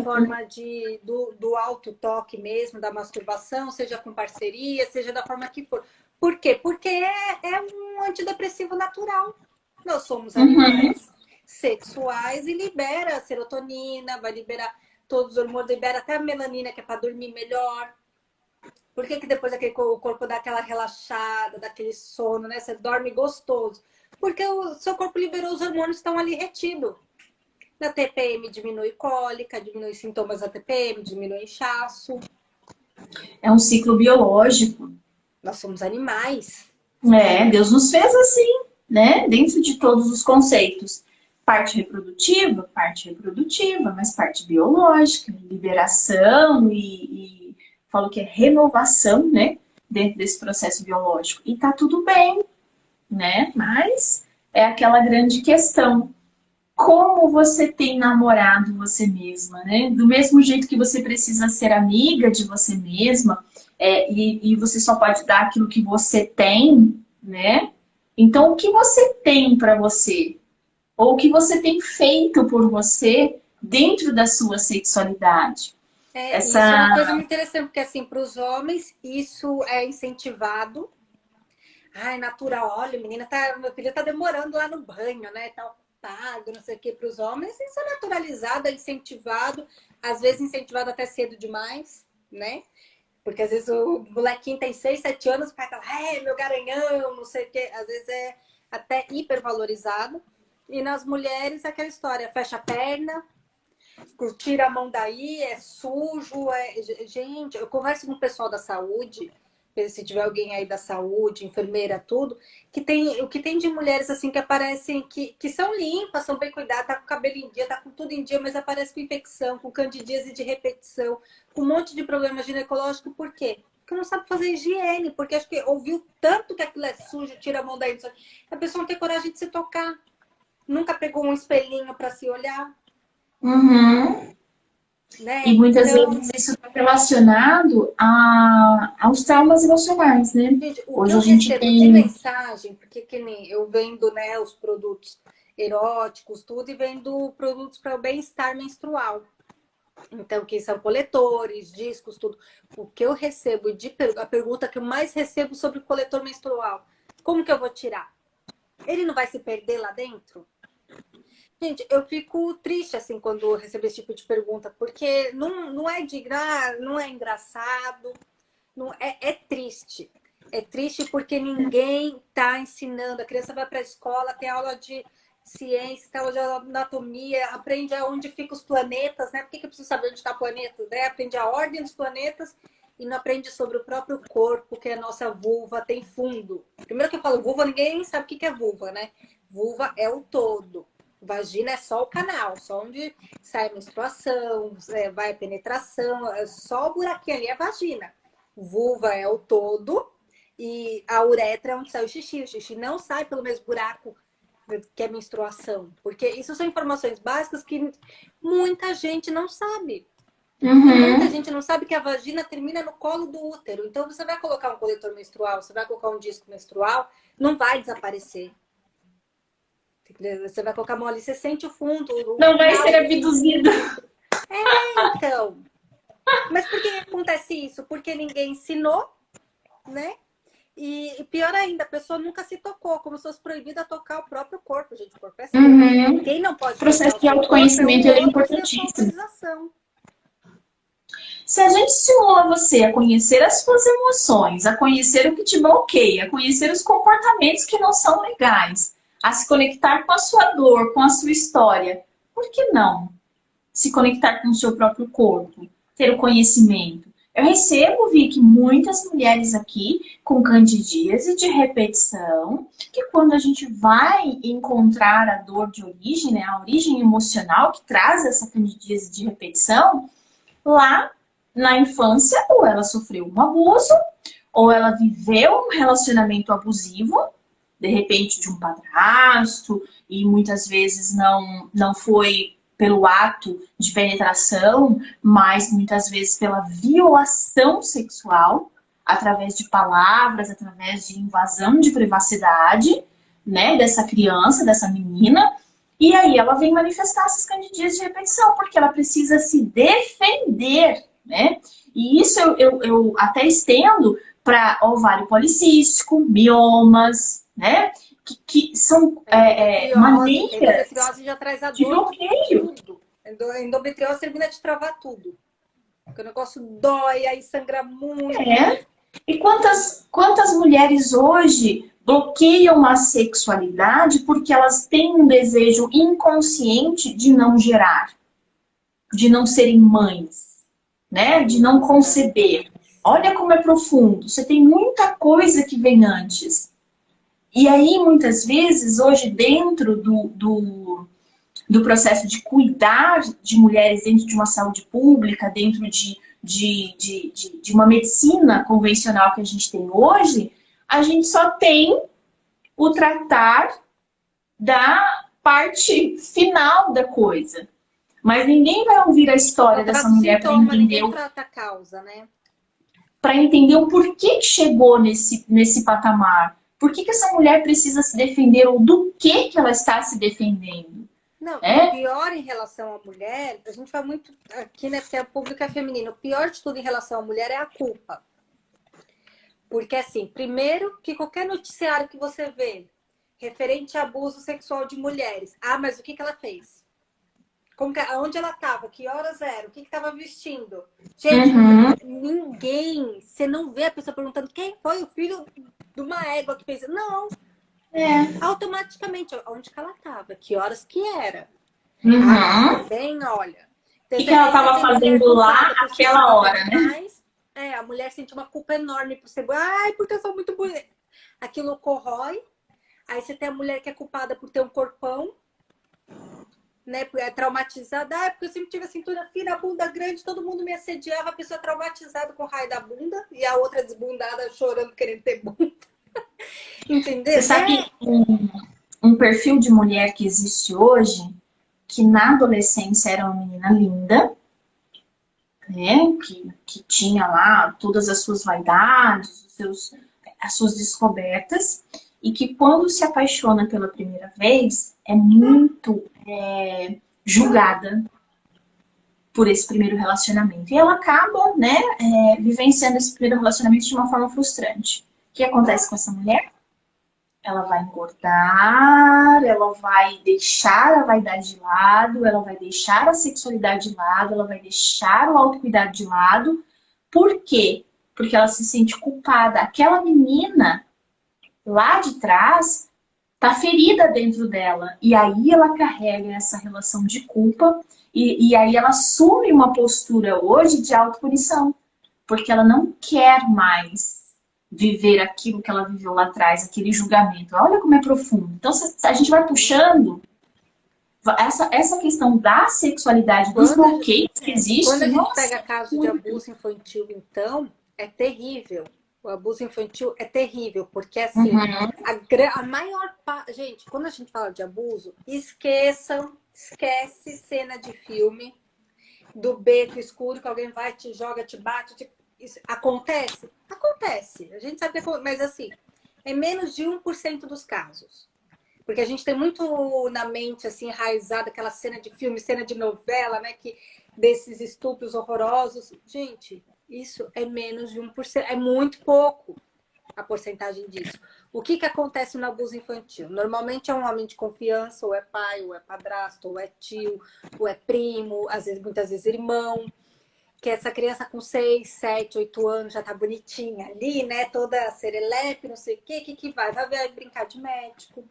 forma do autotoque mesmo, da masturbação, seja com parceria, seja da forma que for. Por quê? Porque é um antidepressivo natural. Nós somos Uhum. animais sexuais e libera serotonina, vai liberar todos os hormônios, libera até a melanina, que é para dormir melhor. Por que depois o corpo dá aquela relaxada, daquele sono, né? Você dorme gostoso. Porque o seu corpo liberou os hormônios que estão ali retidos. Na TPM diminui cólica, diminui sintomas da TPM, diminui inchaço. É um ciclo biológico. Nós somos animais. É, Deus nos fez assim, né? Dentro de todos os conceitos. Parte reprodutiva, mas parte biológica, liberação e falo que é renovação, né? Dentro desse processo biológico. E tá tudo bem, né? Mas é aquela grande questão. Como você tem namorado você mesma, né? Do mesmo jeito que você precisa ser amiga de você mesma, e você só pode dar aquilo que você tem, né? Então, o que você tem para você? Ou o que você tem feito por você dentro da sua sexualidade? Isso é uma Essa. coisa muito interessante, porque assim, para os homens, isso é incentivado. Ai, natural, olha, menina, meu filho tá demorando lá no banho, né? Tá ocupado, não sei o que, para os homens, isso é naturalizado, é incentivado, às vezes incentivado até cedo demais, né? Porque às vezes o molequinho tem 6, 7 anos, o pai fala, meu garanhão, não sei o quê. Às vezes é até hipervalorizado. E nas mulheres, aquela história, fecha a perna, tira a mão daí, é sujo. Gente, eu converso com o pessoal da saúde, se tiver alguém aí da saúde, enfermeira, tudo, o que tem de mulheres assim que aparecem, que são limpas, são bem cuidadas, tá com o cabelo em dia, tá com tudo em dia, mas aparece com infecção, com candidíase de repetição, com um monte de problema ginecológico. Por quê? Porque não sabe fazer higiene, porque acho que ouviu tanto que aquilo é sujo, tira a mão daí. A pessoa não tem coragem de se tocar. Nunca pegou um espelhinho para se olhar, Uhum. né? E muitas Então, vezes isso está relacionado aos traumas emocionais, né? gente, o que Hoje eu a gente recebo de tem. mensagem, porque que nem eu vendo, né, os produtos eróticos, tudo, e vendo produtos para o bem-estar menstrual. Então, que são coletores, discos, tudo. O que eu recebo a pergunta que eu mais recebo sobre o coletor menstrual: como que eu vou tirar? Ele não vai se perder lá dentro? Gente, eu fico triste assim quando eu recebo esse tipo de pergunta, porque não é não é engraçado, não é triste. É triste porque ninguém está ensinando. A criança vai para a escola, tem aula de ciência, tem aula de anatomia, aprende aonde ficam os planetas, né? Por que eu preciso saber onde está o planeta? Né? Aprende a ordem dos planetas e não aprende sobre o próprio corpo, que é a nossa vulva, tem fundo. Primeiro que eu falo vulva, ninguém sabe o que é vulva, né? Vulva é o todo. Vagina é só o canal, só onde sai a menstruação, vai a penetração, é só o buraquinho ali é a vagina. Vulva é o todo e a uretra é onde sai o xixi. O xixi não sai pelo mesmo buraco que é menstruação, porque isso são informações básicas que muita gente não sabe. E muita Uhum. gente não sabe que a vagina termina no colo do útero. Então você vai colocar um coletor menstrual, você vai colocar um disco menstrual, não vai desaparecer. Você vai colocar a mão ali, você sente o fundo, o Não vai final ser do abduzido. então. Mas por que acontece isso? Porque ninguém ensinou, né? E pior ainda, a pessoa nunca se tocou, como se fosse proibida tocar o próprio corpo, gente. O corpo é seu. Uhum. Quem não O pode tocar processo o de seu corpo é o autoconhecimento ele é outro sem a sua importantíssimo. autorização. Se a gente estimula você a conhecer as suas emoções, a conhecer o que te bloqueia, a conhecer os comportamentos que não são legais, a se conectar com a sua dor, com a sua história, por que não se conectar com o seu próprio corpo, ter o conhecimento? Eu recebo, Vicky, muitas mulheres aqui com candidíase de repetição, que quando a gente vai encontrar a dor de origem, né, a origem emocional que traz essa candidíase de repetição, lá na infância, ou ela sofreu um abuso, ou ela viveu um relacionamento abusivo, de repente de um padrasto, e muitas vezes não foi pelo ato de penetração, mas muitas vezes pela violação sexual, através de palavras, através de invasão de privacidade, né, dessa criança, dessa menina. E aí ela vem manifestar essas candidíases de repetição, porque ela precisa se defender, né? E isso eu até estendo para ovário policístico, miomas, né? Que são Endometriose, que a maneiras endometriose já traz a de dor de bloqueio. tudo. A endometriose termina de travar tudo. Porque o negócio dói, aí sangra muito. É. E quantas mulheres hoje bloqueiam a sexualidade porque elas têm um desejo inconsciente de não gerar, de não serem mães, né? De não conceber. Olha como é profundo. Você tem muita coisa que vem antes. E aí, muitas vezes, hoje, dentro do processo de cuidar de mulheres dentro de uma saúde pública, dentro de uma medicina convencional que a gente tem hoje, a gente só tem o tratar da parte final da coisa. Mas ninguém vai ouvir a Só história dessa trata o mulher para sintoma, entender ninguém trata a causa, né? o porquê que chegou nesse patamar. Por que essa mulher precisa se defender ou do que ela está se defendendo? Não, e o É? pior em relação à mulher, a gente fala muito aqui, né? Porque o público é feminino. O pior de tudo em relação à mulher é a culpa. Porque, assim, primeiro que qualquer noticiário que você vê referente a abuso sexual de mulheres. Ah, mas o que ela fez? Onde ela estava? Que horas era? O que estava vestindo? Gente, Uhum. ninguém. Você não vê a pessoa perguntando quem foi o filho de uma égua que fez. Não. Automaticamente, onde que ela estava? Que horas que era? Mas também, olha... O que ela estava fazendo lá aquela hora, né? A mulher sente uma culpa enorme por ser... Ai, porque eu sou muito bonita. Aquilo corrói. Aí você tem a mulher que é culpada por ter um corpão, né? É traumatizada. Ah, porque eu sempre tive a cintura fina, a bunda grande, todo mundo me assediava, a pessoa traumatizada com o raio da bunda e a outra desbundada chorando, querendo ter bunda. Entendeu? Você sabe um perfil de mulher que existe hoje, que na adolescência era uma menina linda, né? Que tinha lá todas as suas vaidades, as suas descobertas, e que quando se apaixona pela primeira vez, é muito julgada por esse primeiro relacionamento. E ela acaba, né, vivenciando esse primeiro relacionamento de uma forma frustrante. O que acontece com essa mulher? Ela vai engordar, ela vai deixar a vaidade de lado, ela vai deixar a sexualidade de lado, ela vai deixar o autocuidado de lado. Por quê? Porque ela se sente culpada. Aquela menina lá de trás tá ferida dentro dela. E aí ela carrega essa relação de culpa e aí ela assume uma postura hoje de autopunição. Porque ela não quer mais viver aquilo que ela viveu lá atrás, aquele julgamento. Olha como é profundo. Então, a gente vai puxando essa questão da sexualidade, dos bloqueios que existem. Quando a gente pega caso de abuso infantil, então, é terrível. O abuso infantil é terrível, porque assim, a maior parte... Gente, quando a gente fala de abuso, esquece cena de filme do beco escuro que alguém vai, te joga, te bate, Isso acontece? Acontece. A gente sabe que mas assim, é menos de 1% dos casos. Porque a gente tem muito na mente, assim, enraizada aquela cena de filme, cena de novela, né? Desses estupros horrorosos. Gente, isso é menos de 1%. É muito pouco a porcentagem disso. O que acontece no abuso infantil? Normalmente é um homem de confiança, ou é pai, ou é padrasto, ou é tio, ou é primo, muitas vezes irmão. Que essa criança com 6, 7, 8 anos já tá bonitinha ali, né? Toda serelepe, não sei o quê. O que vai? Vai brincar de médico.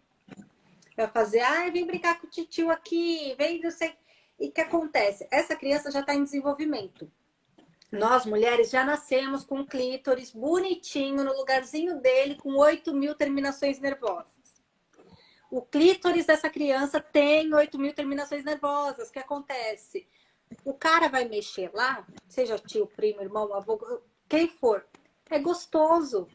Vai fazer, vem brincar com o titio aqui, vem, não sei. E o que acontece? Essa criança já tá em desenvolvimento. Nós, mulheres, já nascemos com um clítoris bonitinho, no lugarzinho dele, com 8.000 terminações nervosas. O clítoris dessa criança tem 8.000 terminações nervosas. O que acontece? O cara vai mexer lá, seja tio, primo, irmão, avô, quem for. É gostoso.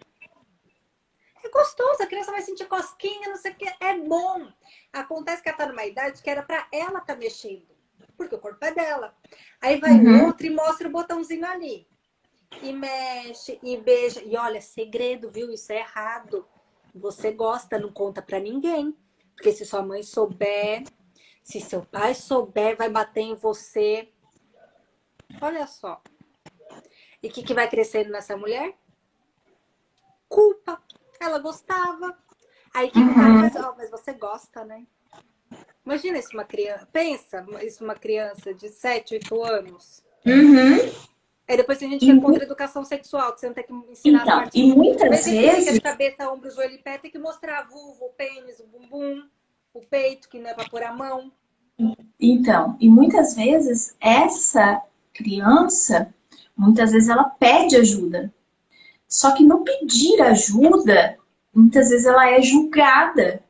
É gostoso, a criança vai sentir cosquinha, não sei o que. É bom. Acontece que ela tá numa idade que era pra ela tá mexendo. Porque o corpo é dela. Aí vai o outro e mostra o botãozinho ali. E mexe, e beija. E olha, segredo, viu? Isso é errado. Você gosta, não conta pra ninguém. Porque se sua mãe souber... Se seu pai souber, vai bater em você. Olha só. E o que vai crescendo nessa mulher? Culpa. Ela gostava. Aí o que o cara faz? Mas você gosta, né? Imagina isso uma criança. Pensa isso uma criança de 7, 8 anos. Aí depois tem gente que é contra a educação sexual, que você não tem que ensinar as partes. E muitas vezes... de cabeça, ombro, joelho e pé, tem que mostrar a vulva, o pênis, o bumbum, o peito, que não é pra pôr a mão. Então, e muitas vezes essa criança, muitas vezes ela pede ajuda. Só que no pedir ajuda, muitas vezes ela é julgada.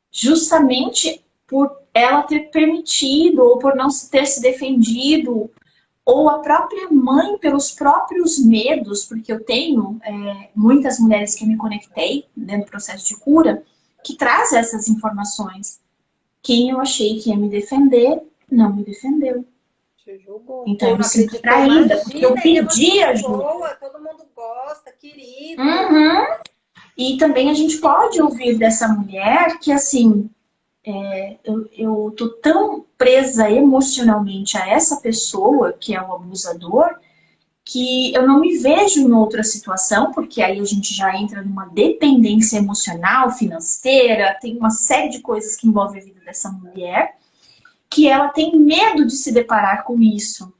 Justamente por ela ter permitido, ou por não ter se defendido, ou a própria mãe pelos próprios medos, porque eu tenho muitas mulheres que eu me conectei dentro do processo de cura, que trazem essas informações. Quem eu achei que ia me defender, não me defendeu. Te julgou. Então eu me sinto traída, porque eu pedi ajuda. Boa, todo mundo gosta, querido. E também a gente pode ouvir dessa mulher que, assim, eu tô tão presa emocionalmente a essa pessoa, que é o abusador, que eu não me vejo em outra situação, porque aí a gente já entra numa dependência emocional, financeira, tem uma série de coisas que envolvem a vida dessa mulher, que ela tem medo de se deparar com isso.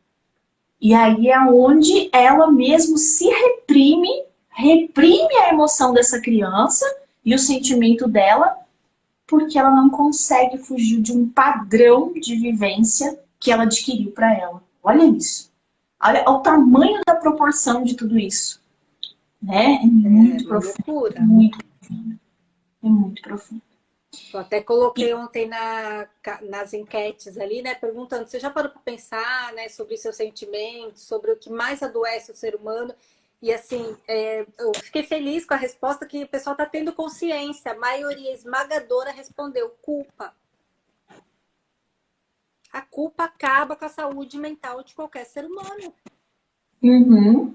E aí é onde ela mesmo se reprime a emoção dessa criança e o sentimento dela, porque ela não consegue fugir de um padrão de vivência que ela adquiriu para ela. Olha isso. Olha o tamanho da proporção de tudo isso. Né? É muito profundo. Loucura. É muito profundo. Eu até coloquei ontem nas enquetes ali, né? Perguntando, você já parou para pensar, né, sobre seus sentimentos, sobre o que mais adoece o ser humano? E assim, eu fiquei feliz com a resposta que o pessoal está tendo consciência. A maioria esmagadora respondeu culpa. A culpa acaba com a saúde mental de qualquer ser humano. Uhum.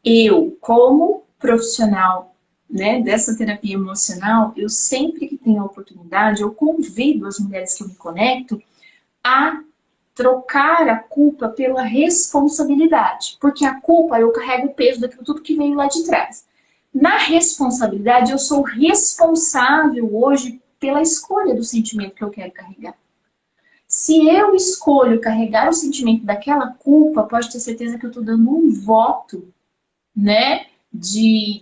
Eu, como profissional, né, dessa terapia emocional, eu sempre que tenho a oportunidade, eu convido as mulheres que eu me conecto a trocar a culpa pela responsabilidade. Porque a culpa, eu carrego o peso daquilo tudo que veio lá de trás. Na responsabilidade, eu sou responsável hoje pela escolha do sentimento que eu quero carregar. Se eu escolho carregar o sentimento daquela culpa, pode ter certeza que eu estou dando um voto, né, de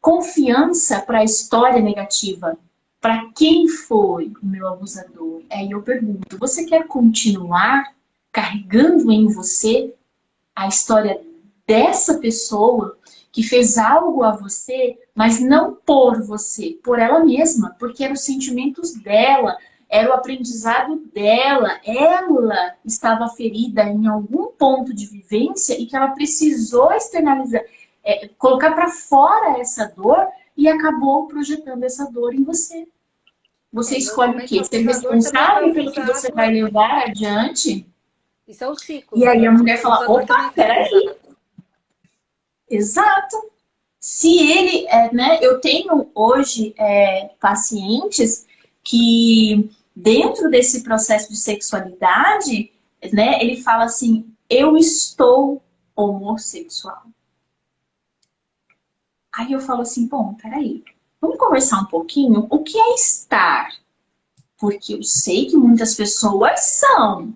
confiança para a história negativa. Para quem foi o meu abusador? Aí eu pergunto, você quer continuar carregando em você a história dessa pessoa que fez algo a você, mas não por você, por ela mesma, porque eram os sentimentos dela, era o aprendizado dela, ela estava ferida em algum ponto de vivência e que ela precisou externalizar, colocar para fora essa dor e acabou projetando essa dor em você. Você escolhe o Normalmente o quê? Ser abusador também foi responsável pelo que você abusado. vai levar adiante? Isso é o ciclo, E né? aí a mulher O fala, abusador opa, também foi peraí. abusado. Exato. Se ele, né, eu tenho hoje pacientes que dentro desse processo de sexualidade, né, ele fala assim, eu estou homossexual. Aí eu falo assim, bom, peraí, vamos conversar um pouquinho, o que é estar? Porque eu sei que muitas pessoas são.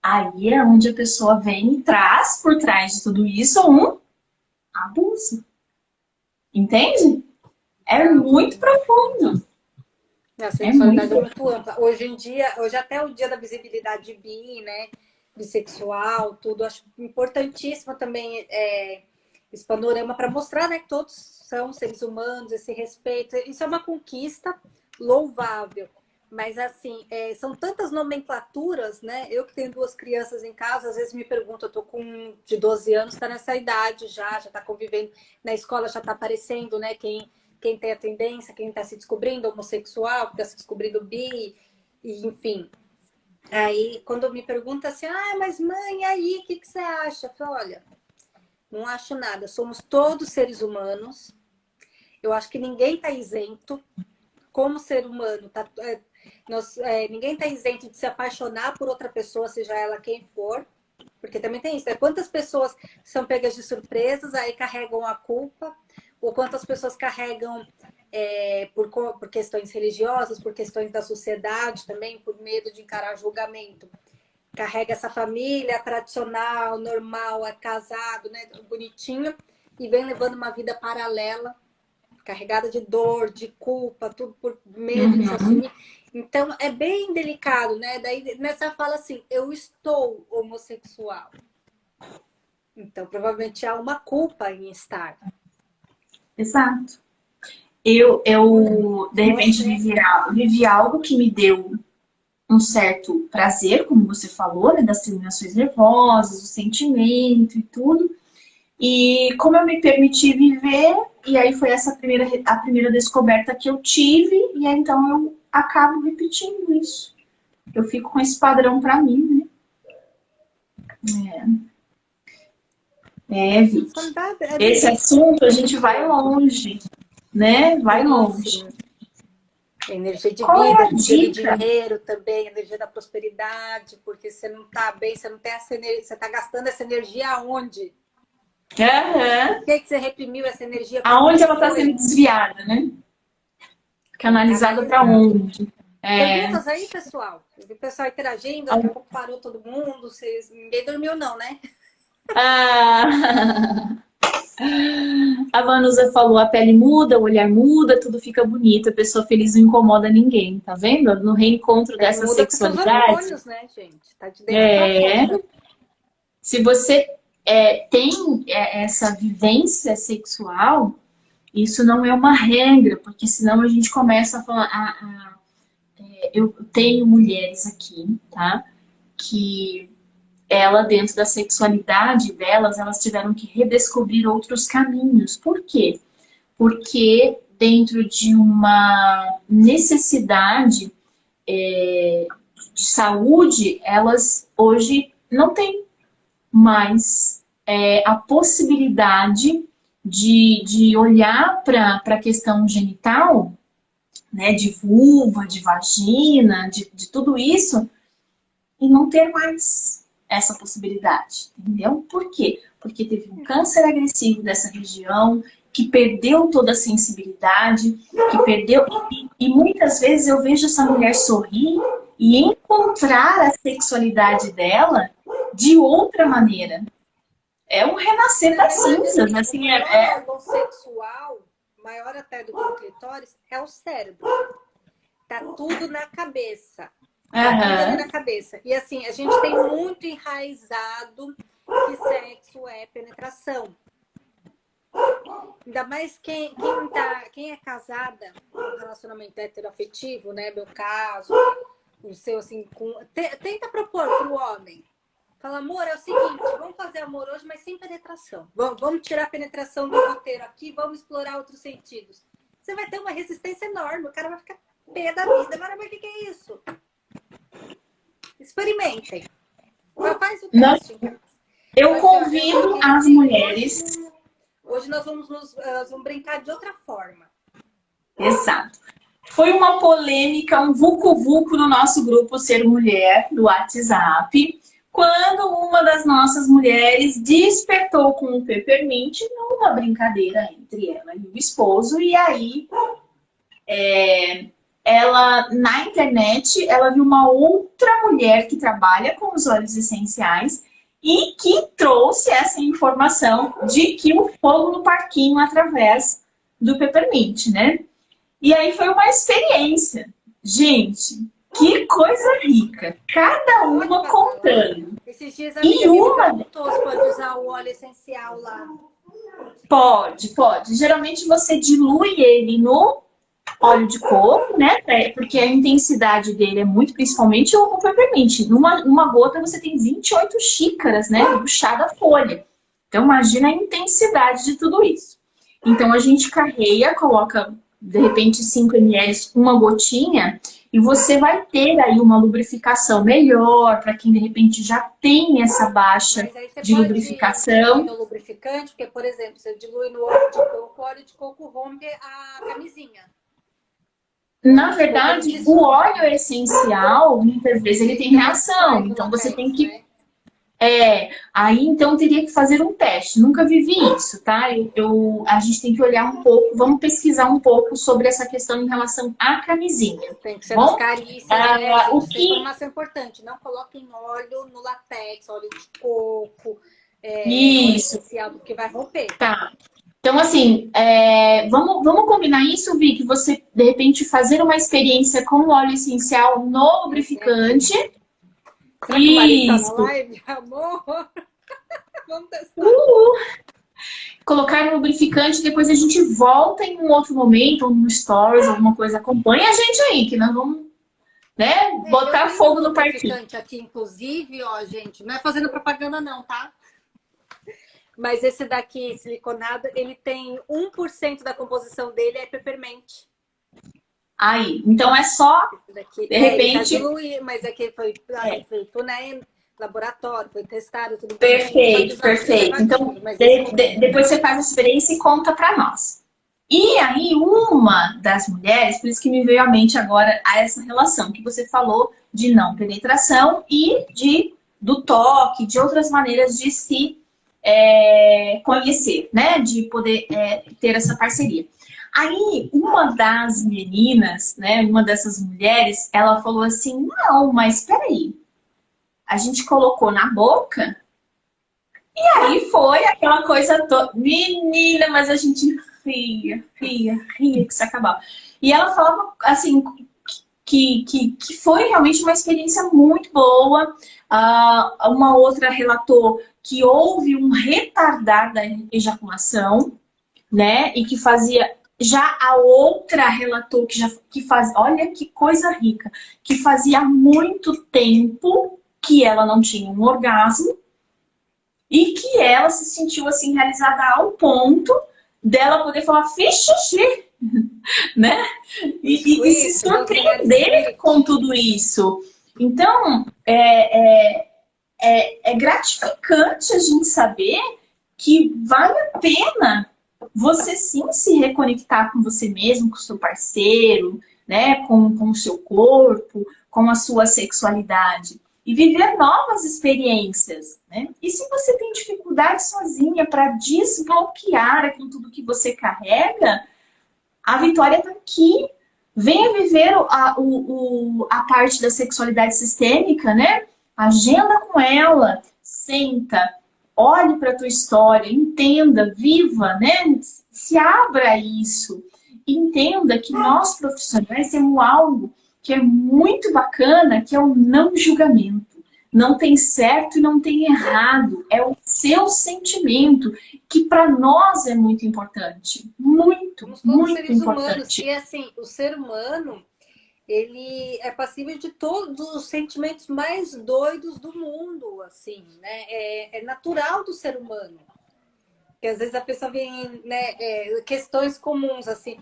Aí é onde a pessoa vem e traz, por trás de tudo isso, um abuso. Entende? É Não, muito profundo. a É muito sexualidade é muito ampla. Hoje em dia, hoje até o dia da visibilidade bi, né? Bissexual, tudo. Acho importantíssimo também esse panorama para mostrar, né, que todos são seres humanos, esse respeito. Isso é uma conquista louvável. Mas, assim, são tantas nomenclaturas, né? Eu que tenho duas crianças em casa, às vezes me pergunto, eu tô com um de 12 anos, está nessa idade já está convivendo na escola, já está aparecendo, né? Quem tem a tendência, quem está se descobrindo homossexual, está se descobrindo bi, e, enfim. Aí, quando me pergunta assim, mas mãe, aí, o que você acha? Eu falo, olha, não acho nada, somos todos seres humanos, eu acho que ninguém está isento, como ser humano, ninguém está isento de se apaixonar por outra pessoa, seja ela quem for, porque também tem isso, né? Quantas pessoas são pegas de surpresas, aí carregam a culpa, ou quantas pessoas carregam por questões religiosas, por questões da sociedade também, por medo de encarar julgamento. Carrega essa família tradicional, normal, casado, né, bonitinho, e vem levando uma vida paralela, carregada de dor, de culpa, tudo por medo de se assumir. Então, é bem delicado, né? Daí, nessa fala assim, eu estou homossexual. Então, provavelmente há uma culpa em estar. exato. Eu de repente, vivi algo que me deu um certo prazer, como você falou, né, das terminações nervosas, o sentimento e tudo. E como eu me permiti viver, e aí foi essa a primeira descoberta que eu tive, e aí então eu acabo repetindo isso. Eu fico com esse padrão para mim, né? Vicky. Esse assunto a gente vai longe, né? Vai longe. Energia de Qual é vida, a energia do dica? dinheiro também, energia da prosperidade, porque você não tá bem, você não tem essa energia, você tá gastando essa energia aonde? Por Uhum. que você reprimiu essa energia? Aonde ela está sendo desviada, né? Canalizada para onde? Perguntas aí, pessoal? O pessoal interagindo, daqui a pouco parou todo mundo, ninguém dormiu não, né? Ah, a Vanusa falou, a pele muda, o olhar muda, tudo fica bonito, a pessoa feliz não incomoda ninguém, tá vendo? No reencontro dessa Muda com seus sexualidade, hormônios, né, gente? Tá de dentro pra fora. se você tem essa vivência sexual, isso não é uma regra, porque senão a gente começa a falar, eu tenho mulheres aqui, tá? Que ela, dentro da sexualidade delas, elas tiveram que redescobrir outros caminhos. Por quê? Porque dentro de uma necessidade de saúde, elas hoje não têm mais a possibilidade de olhar para a questão genital, né, de vulva, de vagina, de tudo isso, e não ter mais essa possibilidade, entendeu? Por quê? Porque teve um câncer agressivo dessa região, que perdeu toda a sensibilidade, que perdeu... E muitas vezes eu vejo essa mulher sorrir e encontrar a sexualidade dela de outra maneira. É um renascer das cinzas, assim, o órgão sexual, maior até do que o clitóris, é o cérebro. Tá tudo na cabeça. Tá tudo ali na cabeça. E assim, a gente tem muito enraizado que sexo é penetração. Ainda mais quem é casada com relacionamento heteroafetivo, né? Meu caso, o seu, assim, tenta propor pro homem. Fala, amor, é o seguinte, vamos fazer amor hoje, mas sem penetração. Vamos tirar a penetração do roteiro aqui, vamos explorar outros sentidos. Você vai ter uma resistência enorme, o cara vai ficar pé da vida. Mas o que é isso? Experimentem. Faz o teste. Eu convido as mulheres... Hoje nós vamos brincar de outra forma. Exato. Foi uma polêmica, um vucu-vucu no nosso grupo Ser Mulher, do WhatsApp, quando uma das nossas mulheres despertou com o Peppermint numa brincadeira entre ela e o esposo, e aí ela, na internet, ela viu uma outra mulher que trabalha com os óleos essenciais e que trouxe essa informação de que o fogo no parquinho através do Peppermint, né? E aí foi uma experiência. Gente, que coisa rica. Cada uma contando. Esses dias a minha me perguntou se pode usar o óleo essencial lá. Pode. Geralmente você dilui ele no óleo de coco, né? Porque a intensidade dele é muito, principalmente o Peppermint. Numa gota você tem 28 xícaras, né? Do chá da folha. Então imagina a intensidade de tudo isso. Então a gente carreia, coloca de repente 5 ml, uma gotinha, e você vai ter aí uma lubrificação melhor para quem de repente já tem essa baixa de lubrificação. No lubrificante, porque, por exemplo, você dilui no óleo de coco, o óleo de coco rompe a camisinha. Na verdade, o óleo essencial, muitas vezes, ele tem reação. Então, você tem que... aí então teria que fazer um teste. Nunca vivi isso, tá? A gente tem que olhar um pouco, vamos pesquisar um pouco sobre essa questão em relação à camisinha. Tem que ser nas carícias, né? O que... informação importante, não coloquem óleo no latex, óleo de coco, isso. Óleo essencial, porque vai romper. Tá. Então, assim, vamos combinar isso, Vi, que você, de repente, fazer uma experiência com o óleo essencial no lubrificante. Será que o marido tá na live? Amor, vamos testar. Colocar no lubrificante, depois a gente volta em um outro momento, ou no stories, alguma coisa. Acompanha a gente aí, que nós vamos, né, botar fogo no parquinho. Aqui, inclusive, ó, gente, não é fazendo propaganda não, tá? Mas esse daqui, siliconado, ele tem 1% da composição dele é peppermint. Aí, então é só, daqui, de repente... diluir, mas aqui foi feito, né, laboratório, foi testado, tudo perfeito. Então, depois você faz a experiência e conta pra nós. E aí, uma das mulheres, por isso que me veio à mente agora a essa relação que você falou de não penetração e do toque, de outras maneiras de se conhecer, né? De poder ter essa parceria. Aí, uma das meninas, né, uma dessas mulheres, ela falou assim, não, mas peraí, a gente colocou na boca, e aí foi aquela coisa toda. Menina, mas a gente ria, que se acabava. E ela falava, assim, que foi realmente uma experiência muito boa. Uma outra relatou que houve um retardar da ejaculação, né? E que fazia. Já a outra relatou que faz, olha que coisa rica, que fazia muito tempo que ela não tinha um orgasmo e que ela se sentiu assim realizada ao ponto dela poder falar fiz xixi, né? E se surpreender com tudo isso. Então, é gratificante a gente saber que vale a pena você sim se reconectar com você mesmo, com o seu parceiro, né? Com o seu corpo, com a sua sexualidade. E viver novas experiências, né? E se você tem dificuldade sozinha para desbloquear aquilo tudo que você carrega, a Vitória está aqui. Venha viver a parte da sexualidade sistêmica, né? Agenda com ela, senta, olhe para a tua história, entenda, viva, né? Se abra a isso. Entenda que nós profissionais temos algo que é muito bacana, que é o não julgamento. Não tem certo e não tem errado. É o seu sentimento, que para nós é muito importante. Muito, muito seres importante. Humanos. E assim, o ser humano, ele é passível de todos os sentimentos mais doidos do mundo, assim, né? É natural do ser humano. Porque às vezes a pessoa vem, né, questões comuns, assim,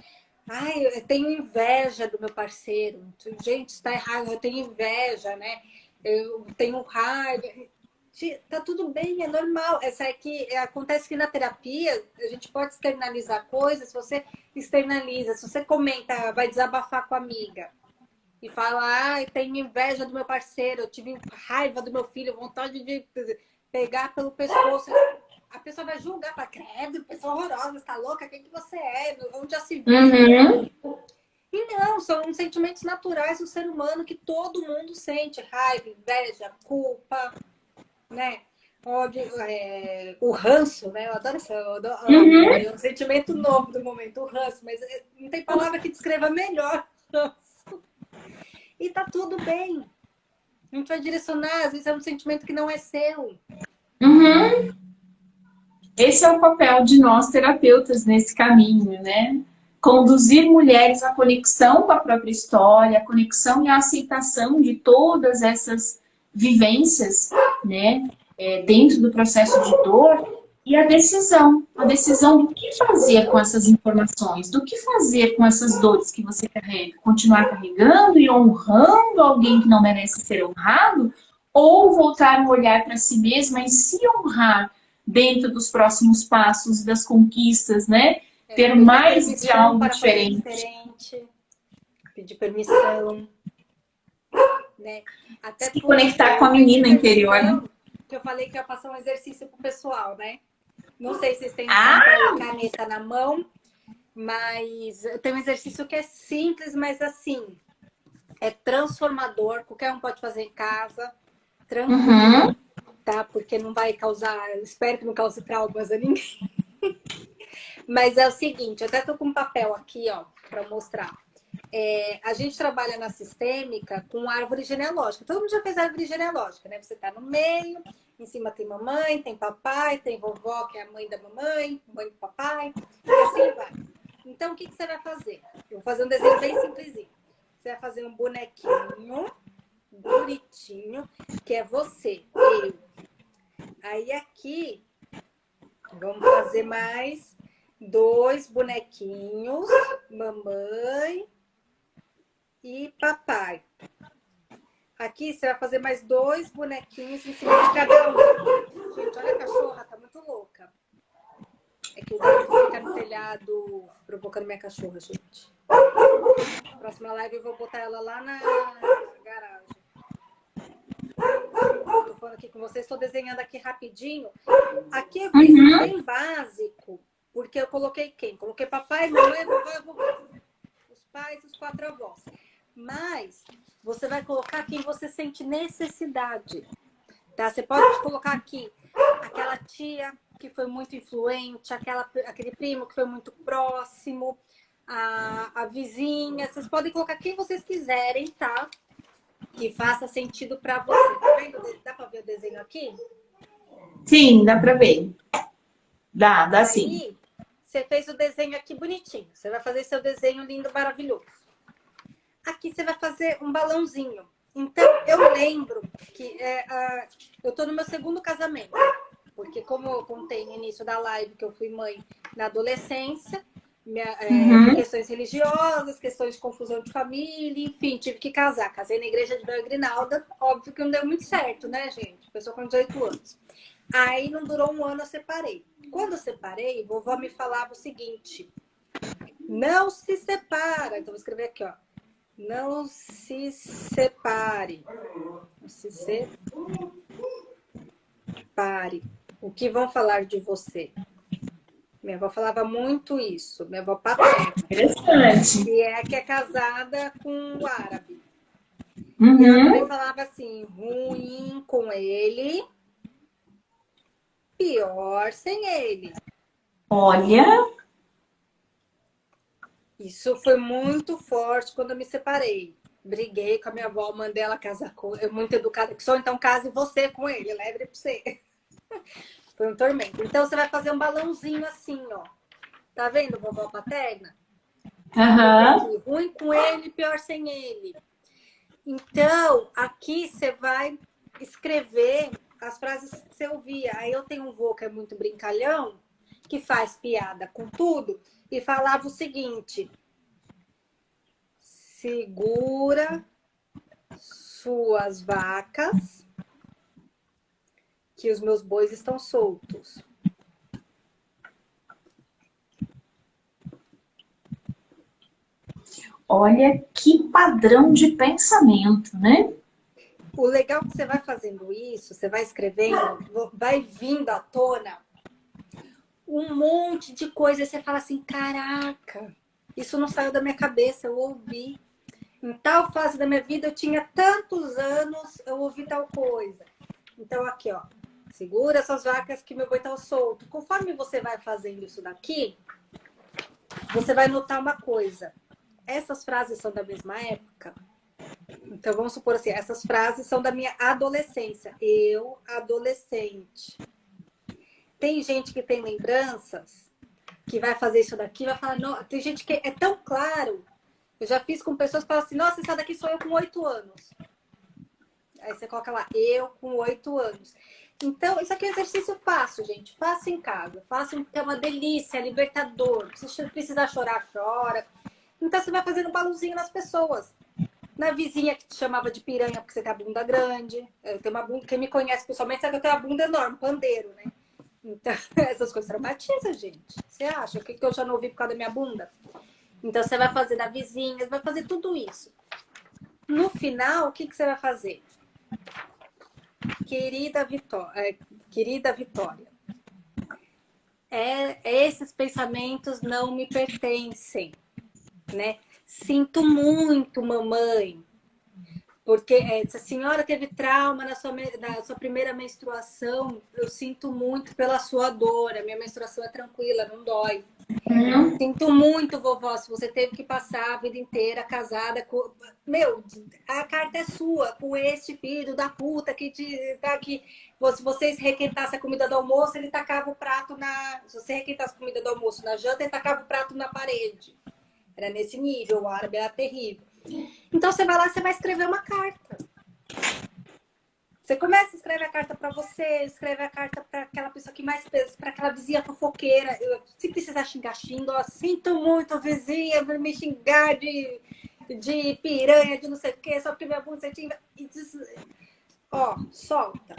ai, eu tenho inveja do meu parceiro. Gente, está errado, eu tenho inveja, né? Eu tenho raiva. Tá tudo bem, é normal. Essa aqui acontece que na terapia a gente pode externalizar coisas. Se você externaliza, se você comenta, vai desabafar com a amiga e fala, ah, eu tenho inveja do meu parceiro, eu tive raiva do meu filho, vontade de pegar pelo pescoço. A pessoa vai julgar, fala, credo, pessoa horrorosa, você tá louca? Quem que você é? Onde já se viu? Uhum. E não, são sentimentos naturais do ser humano que todo mundo sente. Raiva, inveja, culpa, né? Ódio, o ranço, né? Eu adoro isso. É um sentimento novo do momento, o ranço. Mas não tem palavra que descreva melhor ranço. E tá tudo bem. A gente vai direcionar, às vezes é um sentimento que não é seu. Uhum. Esse é o papel de nós terapeutas nesse caminho, né? Conduzir mulheres à conexão com a própria história, a conexão e a aceitação de todas essas vivências, né? Dentro do processo de dor e a decisão do que fazer com essas informações, do que fazer com essas dores que você carrega, continuar carregando e honrando alguém que não merece ser honrado, ou voltar um olhar para si mesma e se honrar dentro dos próximos passos, das conquistas, né? Ter mais de algo diferente. Pedir permissão, né? Até se conectar com a menina interior, né? Que eu falei que ia passar um exercício pro pessoal, né? Não sei se vocês têm papel e caneta na mão, mas tem um exercício que é simples, mas assim, é transformador, qualquer um pode fazer em casa, tranquilo, tá? Porque não vai causar, espero que não cause traumas a ninguém. Mas é o seguinte, eu até tô com um papel aqui, ó, para mostrar. A gente trabalha na sistêmica com árvore genealógica. Todo mundo já fez árvore genealógica, né? Você tá no meio, em cima tem mamãe, tem papai, tem vovó, que é a mãe da mamãe, mãe do papai, e assim vai. Então, o que você vai fazer? Eu vou fazer um desenho bem simplesinho. Você vai fazer um bonequinho bonitinho, que é você, eu. Aí aqui, vamos fazer mais 2 bonequinhos, mamãe e papai. Aqui você vai fazer mais 2 bonequinhos em cima de cada um. Gente, olha a cachorra, tá muito louca. É que o gato fica no telhado provocando minha cachorra, gente. Na próxima live eu vou botar ela lá na garagem. Eu tô falando aqui com vocês, estou desenhando aqui rapidinho. Aqui eu fiz bem básico, Porque eu coloquei quem? Coloquei papai, mamãe, vovó e vovó. Os pais, os 4 avós. Mas você vai colocar quem você sente necessidade. Tá? Você pode colocar aqui aquela tia que foi muito influente, aquele primo que foi muito próximo, a vizinha. Vocês podem colocar quem vocês quiserem, tá? Que faça sentido para você. Tá vendo? Dá para ver o desenho aqui? Sim, dá para ver. Dá sim. Aí, você fez o desenho aqui bonitinho. Você vai fazer seu desenho lindo, maravilhoso. Aqui você vai fazer um balãozinho. Então, eu lembro que eu estou no meu 2º casamento. Porque como eu contei no início da live que eu fui mãe na adolescência, por questões religiosas, questões de confusão de família, enfim, tive que casar. Casei na igreja de Belgrinalda, óbvio que não deu muito certo, né, gente? Pessoa com 18 anos. Aí não durou um ano, eu separei. Quando eu separei, vovó me falava o seguinte: não se separa. Então, vou escrever aqui, ó. Não se separe. Não se separe. O que vão falar de você? Minha avó falava muito isso. Minha avó paterna. Interessante. Que é casada com o árabe. Uhum. E ela também falava assim: ruim com ele, pior sem ele. Olha. Isso foi muito forte quando eu me separei. Briguei com a minha avó, mandei ela casar com... Eu muito educada que sou, então case você com ele, leve pra você. Foi um tormento. Então, você vai fazer um balãozinho assim, ó. Tá vendo, vovó paterna? Aham. Ruim com ele, pior sem ele. Então, aqui você vai escrever as frases que você ouvia. Aí eu tenho um vô que é muito brincalhão, que faz piada com tudo, e falava o seguinte: segura suas vacas, que os meus bois estão soltos. Olha que padrão de pensamento, né? O legal é que você vai fazendo isso, você vai escrevendo, vai vindo à tona um monte de coisa. Você fala assim: caraca, isso não saiu da minha cabeça, eu ouvi. Em tal fase da minha vida, eu tinha tantos anos, eu ouvi tal coisa. Então, aqui, ó. Segura essas vacas que meu boi tá solto. Conforme você vai fazendo isso daqui, você vai notar uma coisa. Essas frases são da mesma época. Então, vamos supor assim, essas frases são da minha adolescência. Eu, adolescente. Tem gente que tem lembranças, que vai fazer isso daqui, vai falar... Não, tem gente que é tão claro. Eu já fiz com pessoas que falam assim: nossa, essa daqui sou eu com 8 anos. Aí você coloca lá: eu com 8 anos. Então, isso aqui é um exercício fácil, gente. Faça em casa. Faça, que é uma delícia, é libertador. Se precisar chorar, chora. Então, você vai fazendo um balãozinho nas pessoas. Na vizinha que te chamava de piranha porque você tem a bunda grande. Eu tenho uma bunda, quem me conhece pessoalmente sabe que eu tenho uma bunda enorme, pandeiro, né? Então, essas coisas traumatizam, gente. Você acha? O que eu já não ouvi por causa da minha bunda? Então, você vai fazer da vizinha, você vai fazer tudo isso. No final, o que você vai fazer? Querida Vitória, esses pensamentos não me pertencem, né? Sinto muito, mamãe, porque se a senhora teve trauma na sua primeira menstruação, eu sinto muito pela sua dor. A minha menstruação é tranquila, não dói. Sinto muito, vovó, se você teve que passar a vida inteira casada com... Meu, a carta é sua, com este filho da puta que tá aqui. Se vocês requentassem a comida do almoço, ele tacava o prato na... Se você requentasse a comida do almoço na janta, ele tacava o prato na parede. Era nesse nível, o árabe era terrível. Então, você vai lá, você vai escrever uma carta. Você começa a escrever a carta para você, escreve a carta para aquela pessoa que mais pesa, para aquela vizinha fofoqueira. Se precisar xingar, xinga. Ó, sinto muito, vizinha, por me xingar de piranha, de não sei o quê, só porque minha bunda tinha... Ó, solta.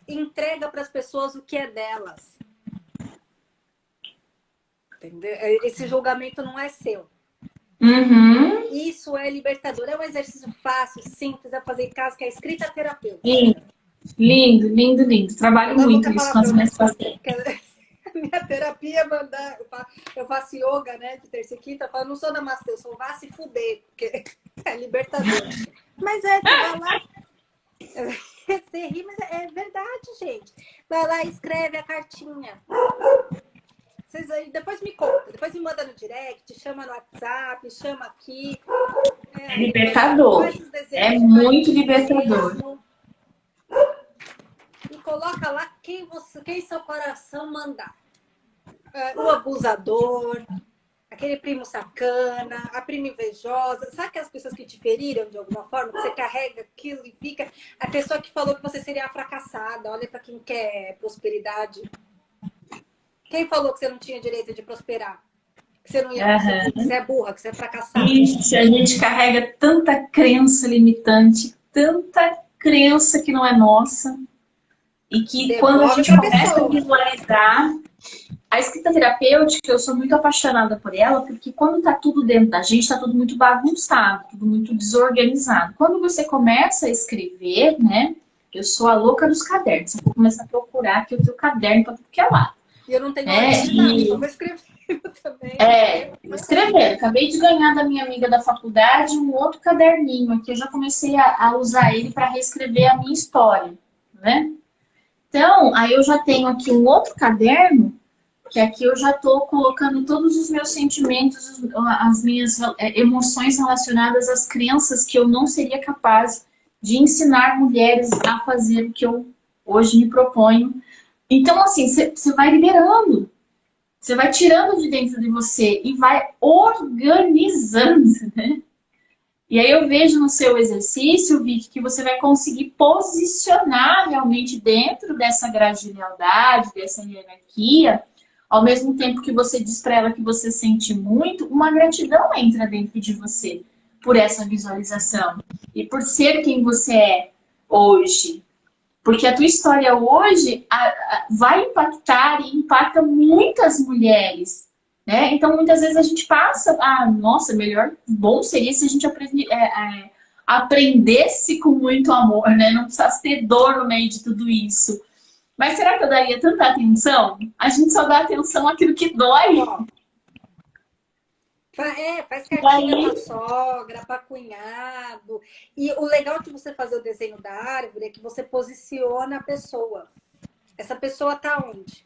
Entrega para as pessoas o que é delas. Entendeu? Esse julgamento não é seu. Uhum. Isso é libertador. É um exercício fácil, simples, a fazer em casa, que é a escrita terapêutica. Lindo, lindo, lindo, lindo. Trabalho muito isso com as minhas pacientes. Minha terapia manda, eu faço yoga, né, de terça e quinta, eu falo, não sou namastê, eu sou vá se fuder, porque é libertador. Mas você vai lá, você ri, mas é verdade, gente. Vai lá e escreve a cartinha. Vocês aí, depois me conta, depois me manda no direct, chama no WhatsApp, chama aqui. É libertador. É muito libertador. Mesmo. E coloca lá quem seu coração mandar. O abusador, aquele primo sacana, a prima invejosa. Sabe aquelas pessoas que te feriram de alguma forma? Que você carrega aquilo e fica... A pessoa que falou que você seria fracassada. Olha para quem quer prosperidade. Quem falou que você não tinha direito de prosperar? Que você não ia conseguir, que você é burra, que você é fracassada. Ixi, a gente carrega tanta crença limitante, tanta crença que não é nossa. E que quando a gente começa a visualizar... A escrita terapêutica, eu sou muito apaixonada por ela, porque quando tá tudo dentro da gente, tá tudo muito bagunçado, tudo muito desorganizado. Quando você começa a escrever, né? Eu sou a louca dos cadernos. Eu vou começar a procurar aqui o teu caderno para tudo que é lá. E eu não tenho nada, só vou escrevendo também. Escrevendo. Acabei de ganhar da minha amiga da faculdade um outro caderninho aqui. Eu já comecei a usar ele para reescrever a minha história, né? Então, aí eu já tenho aqui um outro caderno, que aqui eu já estou colocando todos os meus sentimentos, as minhas emoções relacionadas às crenças que eu não seria capaz de ensinar mulheres a fazer o que eu hoje me proponho. Então, assim, você vai liberando. Você vai tirando de dentro de você e vai organizando, né? E aí eu vejo no seu exercício, Vicky, que você vai conseguir posicionar realmente dentro dessa grade de lealdade, dessa hierarquia, ao mesmo tempo que você diz para ela que você sente muito, uma gratidão entra dentro de você por essa visualização e por ser quem você é hoje. Porque a tua história hoje vai impactar e impacta muitas mulheres, né? Então, muitas vezes a gente passa... nossa, bom seria se a gente aprendesse com muito amor, né? Não precisasse ter dor no meio de tudo isso. Mas será que eu daria tanta atenção? A gente só dá atenção àquilo que dói. Faz cartinha pra sogra, pra cunhado. E o legal de você fazer o desenho da árvore é que você posiciona a pessoa. Essa pessoa tá onde?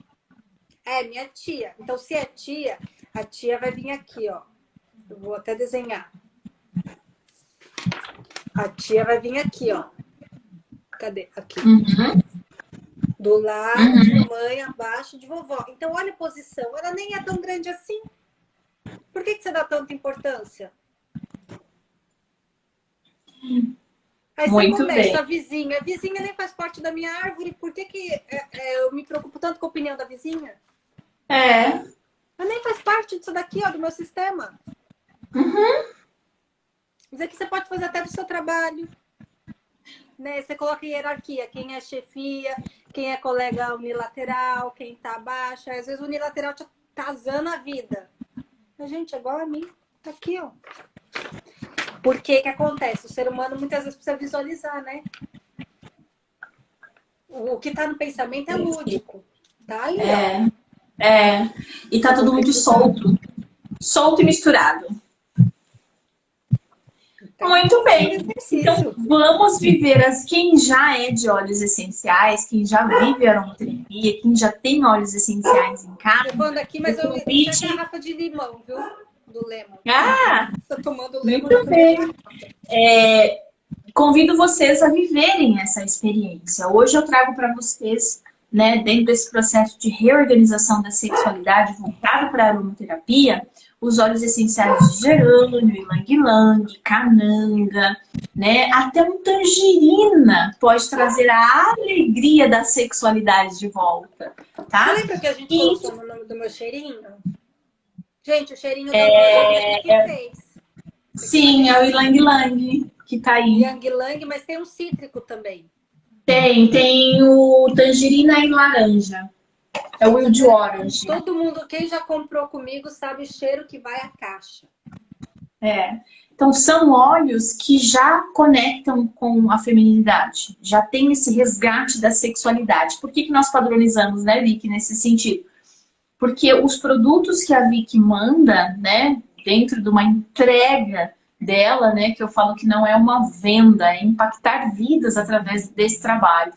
É minha tia. Então, se é tia, a tia vai vir aqui, ó. Eu vou até desenhar. A tia vai vir aqui, ó. Cadê? Aqui. Do lado de mãe, abaixo de vovó. Então, olha a posição. Ela nem é tão grande assim. Por que você dá tanta importância? Aí muito você começa, bem. a vizinha nem faz parte da minha árvore. Por que eu me preocupo tanto com a opinião da vizinha? Ela nem faz parte disso daqui, ó, do meu sistema. Mas é que você pode fazer até do seu trabalho. Né? Você coloca hierarquia, quem é chefia, quem é colega unilateral, quem tá abaixo. Às vezes o unilateral tá casando a vida. A gente é igual a mim. Tá aqui, ó. Por que acontece? O ser humano muitas vezes precisa visualizar, né? O que tá no pensamento é lúdico. Tá ali, ó. E tá tudo muito solto. Solto e misturado. Muito bem. Então, vamos viver quem já é de óleos essenciais, quem já vive aromaterapia, quem já tem óleos essenciais em casa. Eu vou aqui, mas eu vi a garrafa de limão, viu? Do lemon. Tô tomando lemon. Muito bem. Convido vocês a viverem essa experiência. Hoje eu trago para vocês, né, dentro desse processo de reorganização da sexualidade voltado para a aromaterapia, os óleos essenciais de gerânio, ylang-ylang, cananga, né? Até um tangerina pode trazer a alegria da sexualidade de volta, tá? Você lembra que a gente colocou no nome do meu cheirinho? Gente, o cheirinho da loja que fez. Sim, é o ylang-ylang que tá aí. Ylang-ylang, mas tem um cítrico também. Tem o tangerina e laranja. É o Wild Orange. Todo mundo, quem já comprou comigo, sabe o cheiro que vai à caixa. Então, são óleos que já conectam com a feminilidade. Já tem esse resgate da sexualidade. Por que nós padronizamos, né, Vicky, nesse sentido? porque os produtos que a Vicky manda, né, dentro de uma entrega dela, né, que eu falo que não é uma venda, é impactar vidas através desse trabalho.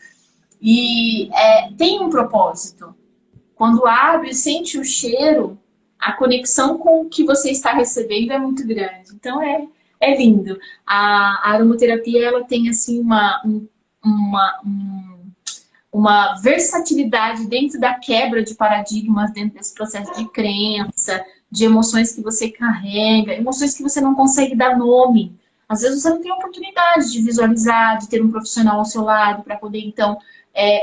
E tem um propósito. Quando abre e sente o cheiro, a conexão com o que você está recebendo é muito grande. Então é lindo. A aromaterapia ela tem assim uma, uma versatilidade dentro da quebra de paradigmas, dentro desse processo de crença, de emoções que você carrega, emoções que você não consegue dar nome. Às vezes você não tem oportunidade de visualizar, de ter um profissional ao seu lado para poder, então,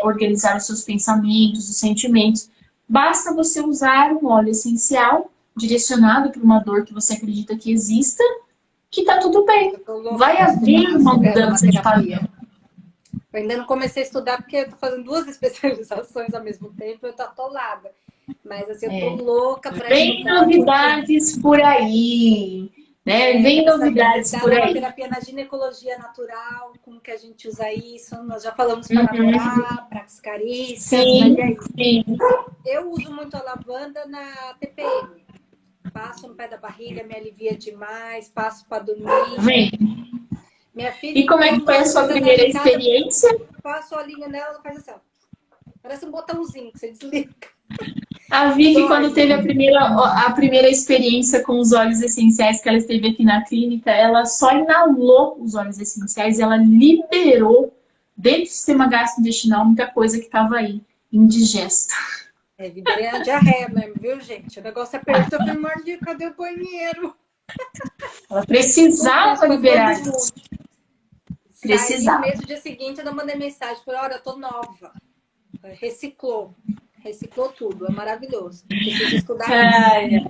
organizar os seus pensamentos, os sentimentos. Basta você usar um óleo essencial direcionado para uma dor que você acredita que exista, que tá tudo bem. Vai haver uma mudança de padrão. Eu ainda não comecei a estudar porque eu tô fazendo 2 especializações ao mesmo tempo, eu tô atolada. Mas assim, eu tô louca para Vem novidades por aí, né? Vem novidades por aí. Terapia na ginecologia natural, como que a gente usa isso? Nós já falamos para namorar, para carícias, sim, sim. Eu uso muito a lavanda na TPM. Passo no pé da barriga, me alivia demais, passo para dormir. Vem. Minha filha, e como é que foi a sua primeira experiência? Passo a linha nela, ela faz assim, ó. Parece um botãozinho que você desliga. A Vicky, quando teve a primeira experiência com os óleos essenciais que ela esteve aqui na clínica, ela só inalou os óleos essenciais e ela liberou dentro do sistema gastrointestinal muita coisa que estava aí, indigesta. Liberei a diarreia mesmo, viu, gente? O negócio apertou, eu falei, cadê o banheiro? Ela precisava liberar isso. Precisava. Saí mesmo, dia seguinte eu mandei mensagem, falei, olha, eu tô nova. Reciclou tudo, é maravilhoso. Preciso estudar isso.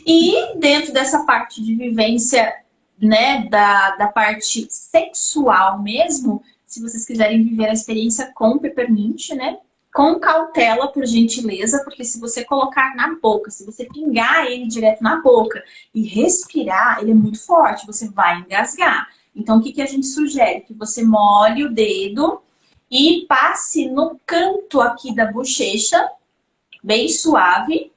E dentro dessa parte de vivência, né, da parte sexual mesmo, se vocês quiserem viver a experiência com peppermint, né, com cautela, por gentileza, porque se você colocar na boca, se você pingar ele direto na boca e respirar, ele é muito forte, você vai engasgar. Então, o que a gente sugere? Que você molhe o dedo e passe no canto aqui da bochecha, bem suave.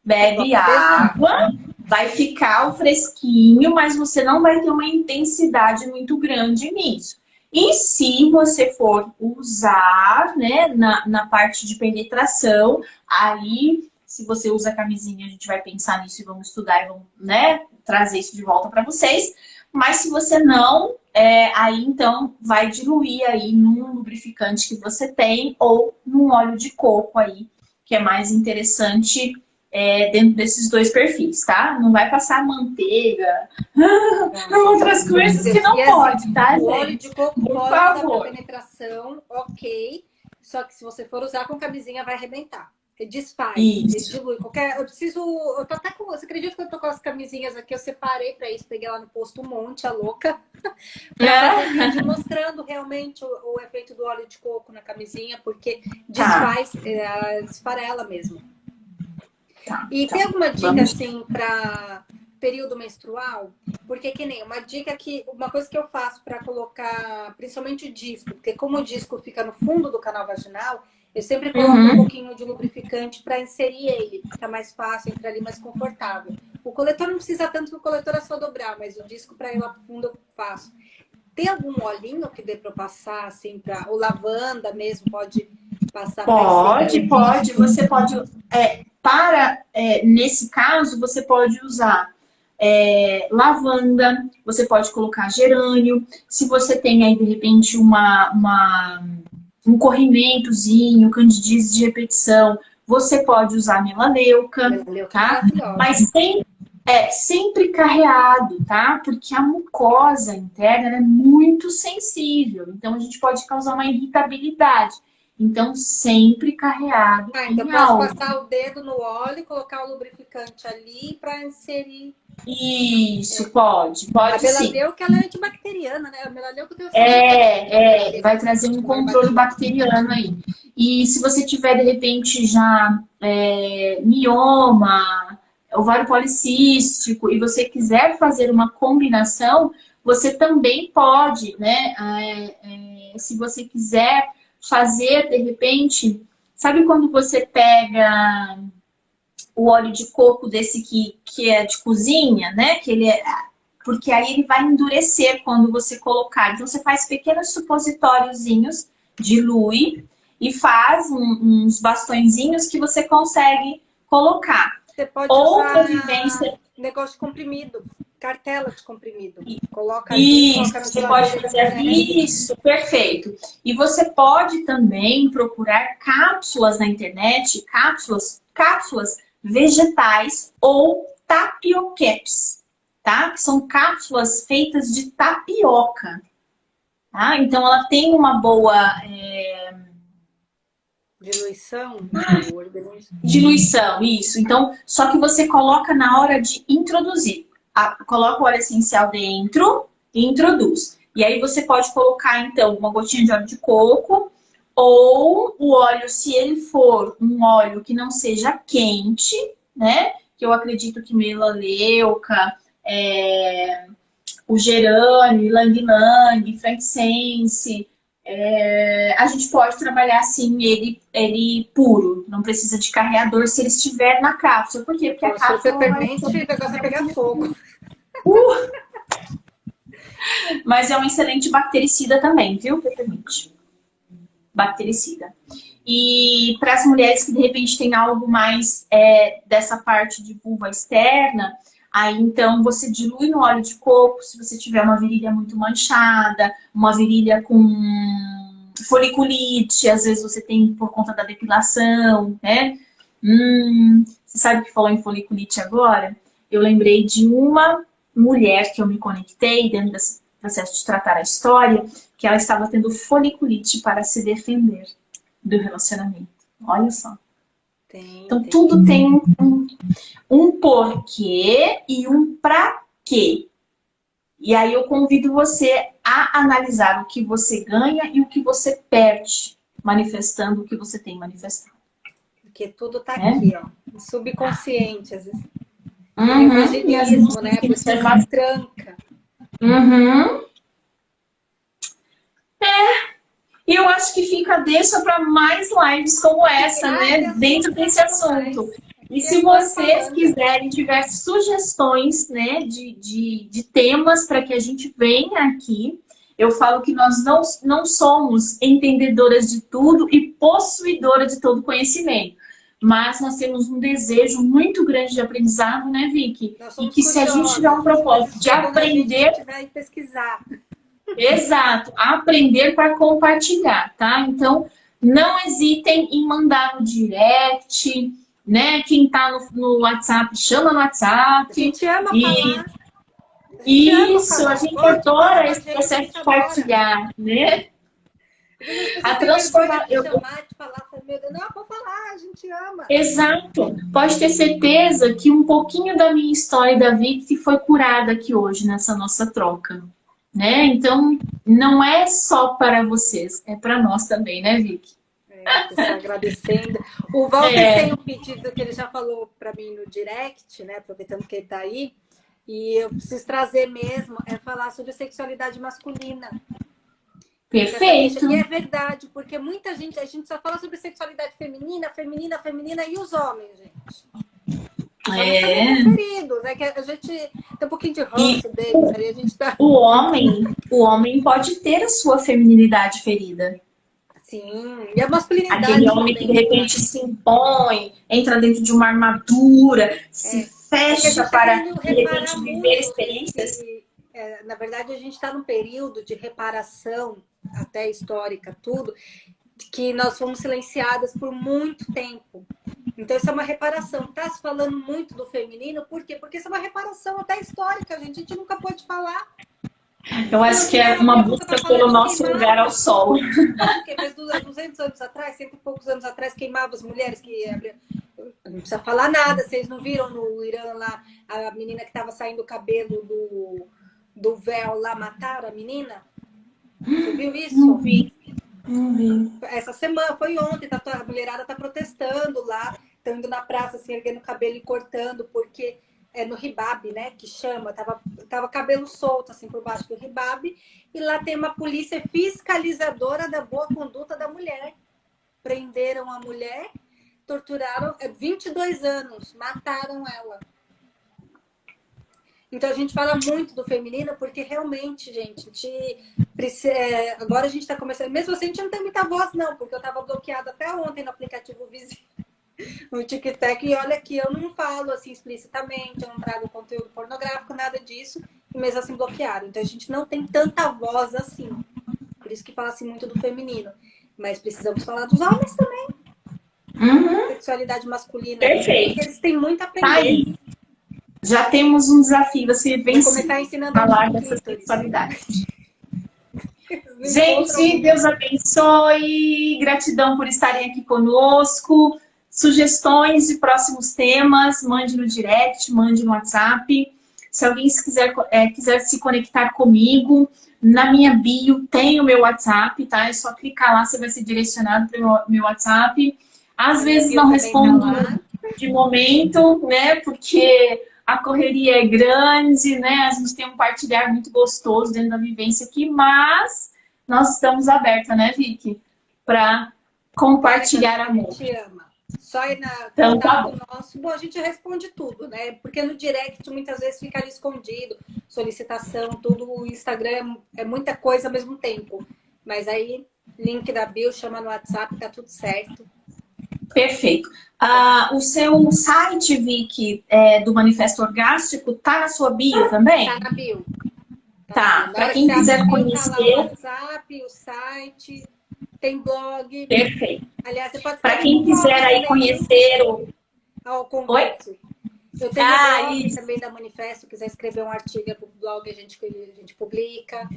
Bebe água, vai ficar o fresquinho, mas você não vai ter uma intensidade muito grande nisso. E se você for usar, né, na parte de penetração, aí, se você usa camisinha, a gente vai pensar nisso e vamos estudar e vamos, né, trazer isso de volta para vocês. Mas se você não, aí então vai diluir aí num lubrificante que você tem ou num óleo de coco aí, que é mais interessante dentro desses 2 perfis, tá? Não vai passar manteiga, outras coisas que não pode, tá, gente? O óleo de coco pode usar para penetração, ok. Só que se você for usar com camisinha, vai arrebentar. Desfaz, dilui. Eu tô até com. Você acredita que eu tô com as camisinhas aqui? Eu separei pra isso, peguei lá no posto um monte, a louca. Pra fazer vídeo mostrando realmente o efeito do óleo de coco na camisinha, porque desfaz, esfarela mesmo. E tem alguma dica, assim, pra período menstrual? Porque que nem uma coisa que eu faço pra colocar, principalmente o disco, porque como o disco fica no fundo do canal vaginal, eu sempre coloco um pouquinho de lubrificante para inserir ele, fica mais fácil, entra ali mais confortável. O coletor não precisa tanto, que o coletor é só dobrar, mas o disco para ir lá pro fundo eu faço. Tem algum olhinho que dê para passar, assim, para o lavanda mesmo, pode passar? Pode. Você pode, nesse caso, você pode usar lavanda, você pode colocar gerânio. Se você tem aí, de repente, um corrimentozinho, candidíase de repetição, você pode usar melaleuca, tá? Mas sempre carreado, tá? Porque a mucosa interna é muito sensível, então a gente pode causar uma irritabilidade. Então, sempre carreado então em álcool. Posso passar o dedo no óleo, colocar o lubrificante ali para inserir. Isso, pode sim. A melaleuca, ela é antibacteriana, né? A melaleuca tem vai trazer um controle bacteriano aí. E se você tiver, de repente, já mioma, ovário policístico, e você quiser fazer uma combinação, você também pode, né? Se você quiser fazer, de repente, Sabe quando você pega o óleo de coco desse que é de cozinha, né? Que ele é, porque aí ele vai endurecer quando você colocar. Então você faz pequenos supositóriozinhos, dilui e faz uns bastõezinhos que você consegue colocar. Você pode Outra usar vivência. negócio de comprimido, cartela de comprimido. Coloca ali, Isso, coloca na você pode geladeira e fazer endurece. isso, perfeito. E você pode também procurar cápsulas na internet, cápsulas vegetais ou tapiocaps, tá? Que são cápsulas feitas de tapioca, tá? Então ela tem uma boa Diluição do organismo. diluição, isso. Então, só que você coloca na hora de introduzir. Coloca o óleo essencial dentro e introduz. E aí você pode colocar, então, uma gotinha de óleo de coco ou o óleo, se ele for um óleo que não seja quente, né? Que eu acredito que melaleuca, o gerânio, ylang-ylang, frankincense, a gente pode trabalhar assim ele puro, não precisa de carreador se ele estiver na cápsula. Por quê? Porque a Se for cápsula vai peppermint, o negócio vai pegar fogo. mas é um excelente bactericida também, viu, peppermint? Bactericida. E para as mulheres que de repente têm algo mais dessa parte de vulva externa, aí então você dilui no óleo de coco, se você tiver uma virilha muito manchada, uma virilha com foliculite, às vezes você tem por conta da depilação, né? Você sabe que falou em foliculite agora? Eu lembrei de uma mulher que eu me conectei dentro desse processo de tratar a história, que ela estava tendo foliculite para se defender do relacionamento. Olha só. Então, tudo tem um porquê e um pra quê. E aí eu convido você a analisar o que você ganha e o que você perde, manifestando o que você tem manifestado. Porque tudo tá aqui, ó. Subconsciente, às vezes. E às vezes Imaginismo, né? A pessoa se tranca. E eu acho que fica deixa para mais lives como essa, né? Dentro desse assunto. E se vocês quiserem, tiver sugestões, né, de temas para que a gente venha aqui, eu falo que nós não somos entendedoras de tudo e possuidoras de todo conhecimento. Mas nós temos um desejo muito grande de aprendizado, né, Vicky? E que se a gente tiver um propósito de aprender... A gente vai pesquisar. Exato, aprender para compartilhar, tá? Então, não hesitem em mandar no direct, né? Quem tá no WhatsApp, chama no WhatsApp. A gente ama falar. Isso, a gente adora esse processo de partilhar, né? A transformação. Eu chamar, de falar, meu Deus, não, pode falar, a gente ama. Exato. Pode ter certeza que um pouquinho da minha história e da Vicky foi curada aqui hoje nessa nossa troca. Né? Então, não é só para vocês, é para nós também, né, Vicky? Agradecendo. O Walter tem um pedido que ele já falou para mim no direct, né? Aproveitando que ele está aí, e eu preciso trazer mesmo, falar sobre sexualidade masculina. Perfeito. E é verdade, porque muita gente, a gente só fala sobre sexualidade feminina, e os homens, gente. Preferidos, que a gente tem um pouquinho de ranço deles, aí a gente tá... O homem pode ter a sua feminilidade ferida. Sim, e a masculinidade. Aquele homem que de repente se impõe, entra dentro de uma armadura, se fecha para de repente viver experiências. Na verdade, a gente está num período de reparação, até histórica, tudo, que nós fomos silenciadas por muito tempo. Então, isso é uma reparação. Está se falando muito do feminino, por quê? Porque isso é uma reparação até histórica, gente. A gente nunca pôde falar. Eu acho que é uma busca pelo nosso lugar ao sol. Mas 200 anos atrás, 100 e poucos anos atrás, queimava as mulheres que... Não precisa falar nada. Vocês não viram no Irã lá, a menina que estava saindo o cabelo do véu lá, mataram a menina? Você viu isso? Não vi. Essa semana, foi ontem, a mulherada tá protestando lá, estão indo na praça, assim, erguendo o cabelo e cortando, porque é no Hibab, né, que chama, tava cabelo solto, assim, por baixo do Hibab, e lá tem uma polícia fiscalizadora da boa conduta da mulher. prenderam a mulher, torturaram 22 anos, mataram ela. Então a gente fala muito do feminino porque realmente, gente, agora a gente está começando. Mesmo assim, a gente não tem muita voz, não, porque eu estava bloqueada até ontem no aplicativo vizinho, no TikTok, e olha que eu não falo assim explicitamente, eu não trago conteúdo pornográfico, nada disso, e mesmo assim bloqueado. Então a gente não tem tanta voz assim. Por isso que fala-se muito do feminino. Mas precisamos falar dos homens também. Sexualidade masculina. Perfeito. Porque eles têm muito a aprender. Tá aí. Já temos um desafio a ser vencido. Começar ensinando falar dessa sexualidade. Gente, Deus abençoe. Gratidão por estarem aqui conosco. Sugestões de próximos temas, mande no direct, mande no WhatsApp. Se alguém quiser se conectar comigo, na minha bio tem o meu WhatsApp, tá? É só clicar lá, você vai ser direcionado para o meu WhatsApp. Às vezes não respondo de momento, né? Porque a correria é grande, né? A gente tem um partilhar muito gostoso dentro da vivência aqui, mas nós estamos abertas, né, Vicky? Para compartilhar amor. A gente ama. Só ir na Então, contato nosso. Bom, a gente responde tudo, né? Porque no direct muitas vezes fica ali escondido, solicitação, tudo. O Instagram é muita coisa ao mesmo tempo. Mas aí, link da bio, chama no WhatsApp, tá tudo certo. Perfeito. O seu site, Vicky, do Manifesto Orgástico, tá na sua bio também? Tá na bio. Tá. Para quem quiser conhecer. Tá lá o WhatsApp, o site, tem blog. Perfeito. Aliás, você pode. Para quem quiser aí conhecer o convite. Oi? Eu tenho um blog também da Manifesto, quiser escrever um artigo pro blog, a gente publica.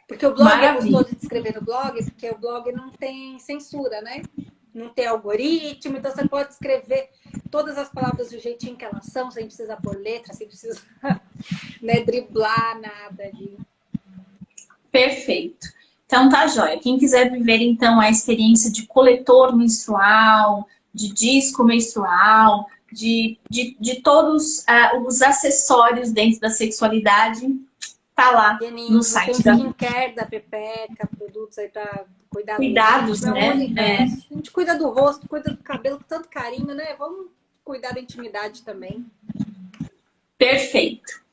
Porque o blog é gostoso de escrever no blog, porque o blog não tem censura, né? Não tem algoritmo, então você pode escrever todas as palavras do jeitinho que elas são, sem precisar pôr letra, sem precisar né, driblar nada ali. Perfeito. Então tá jóia. Quem quiser viver então a experiência de coletor menstrual, de disco menstrual, de todos os acessórios dentro da sexualidade, tá lá no site da skincare da Pepeca, produtos aí pra cuidar cuidados, do né? A gente cuida do rosto, cuida do cabelo com tanto carinho, né? Vamos cuidar da intimidade também. Perfeito.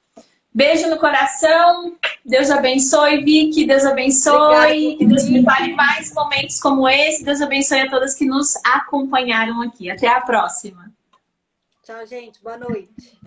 Beijo no coração. Deus abençoe, Vicky. Deus abençoe. Que Deus me fale mais momentos como esse. Deus abençoe a todas que nos acompanharam aqui. Até a próxima. Tchau, gente. Boa noite.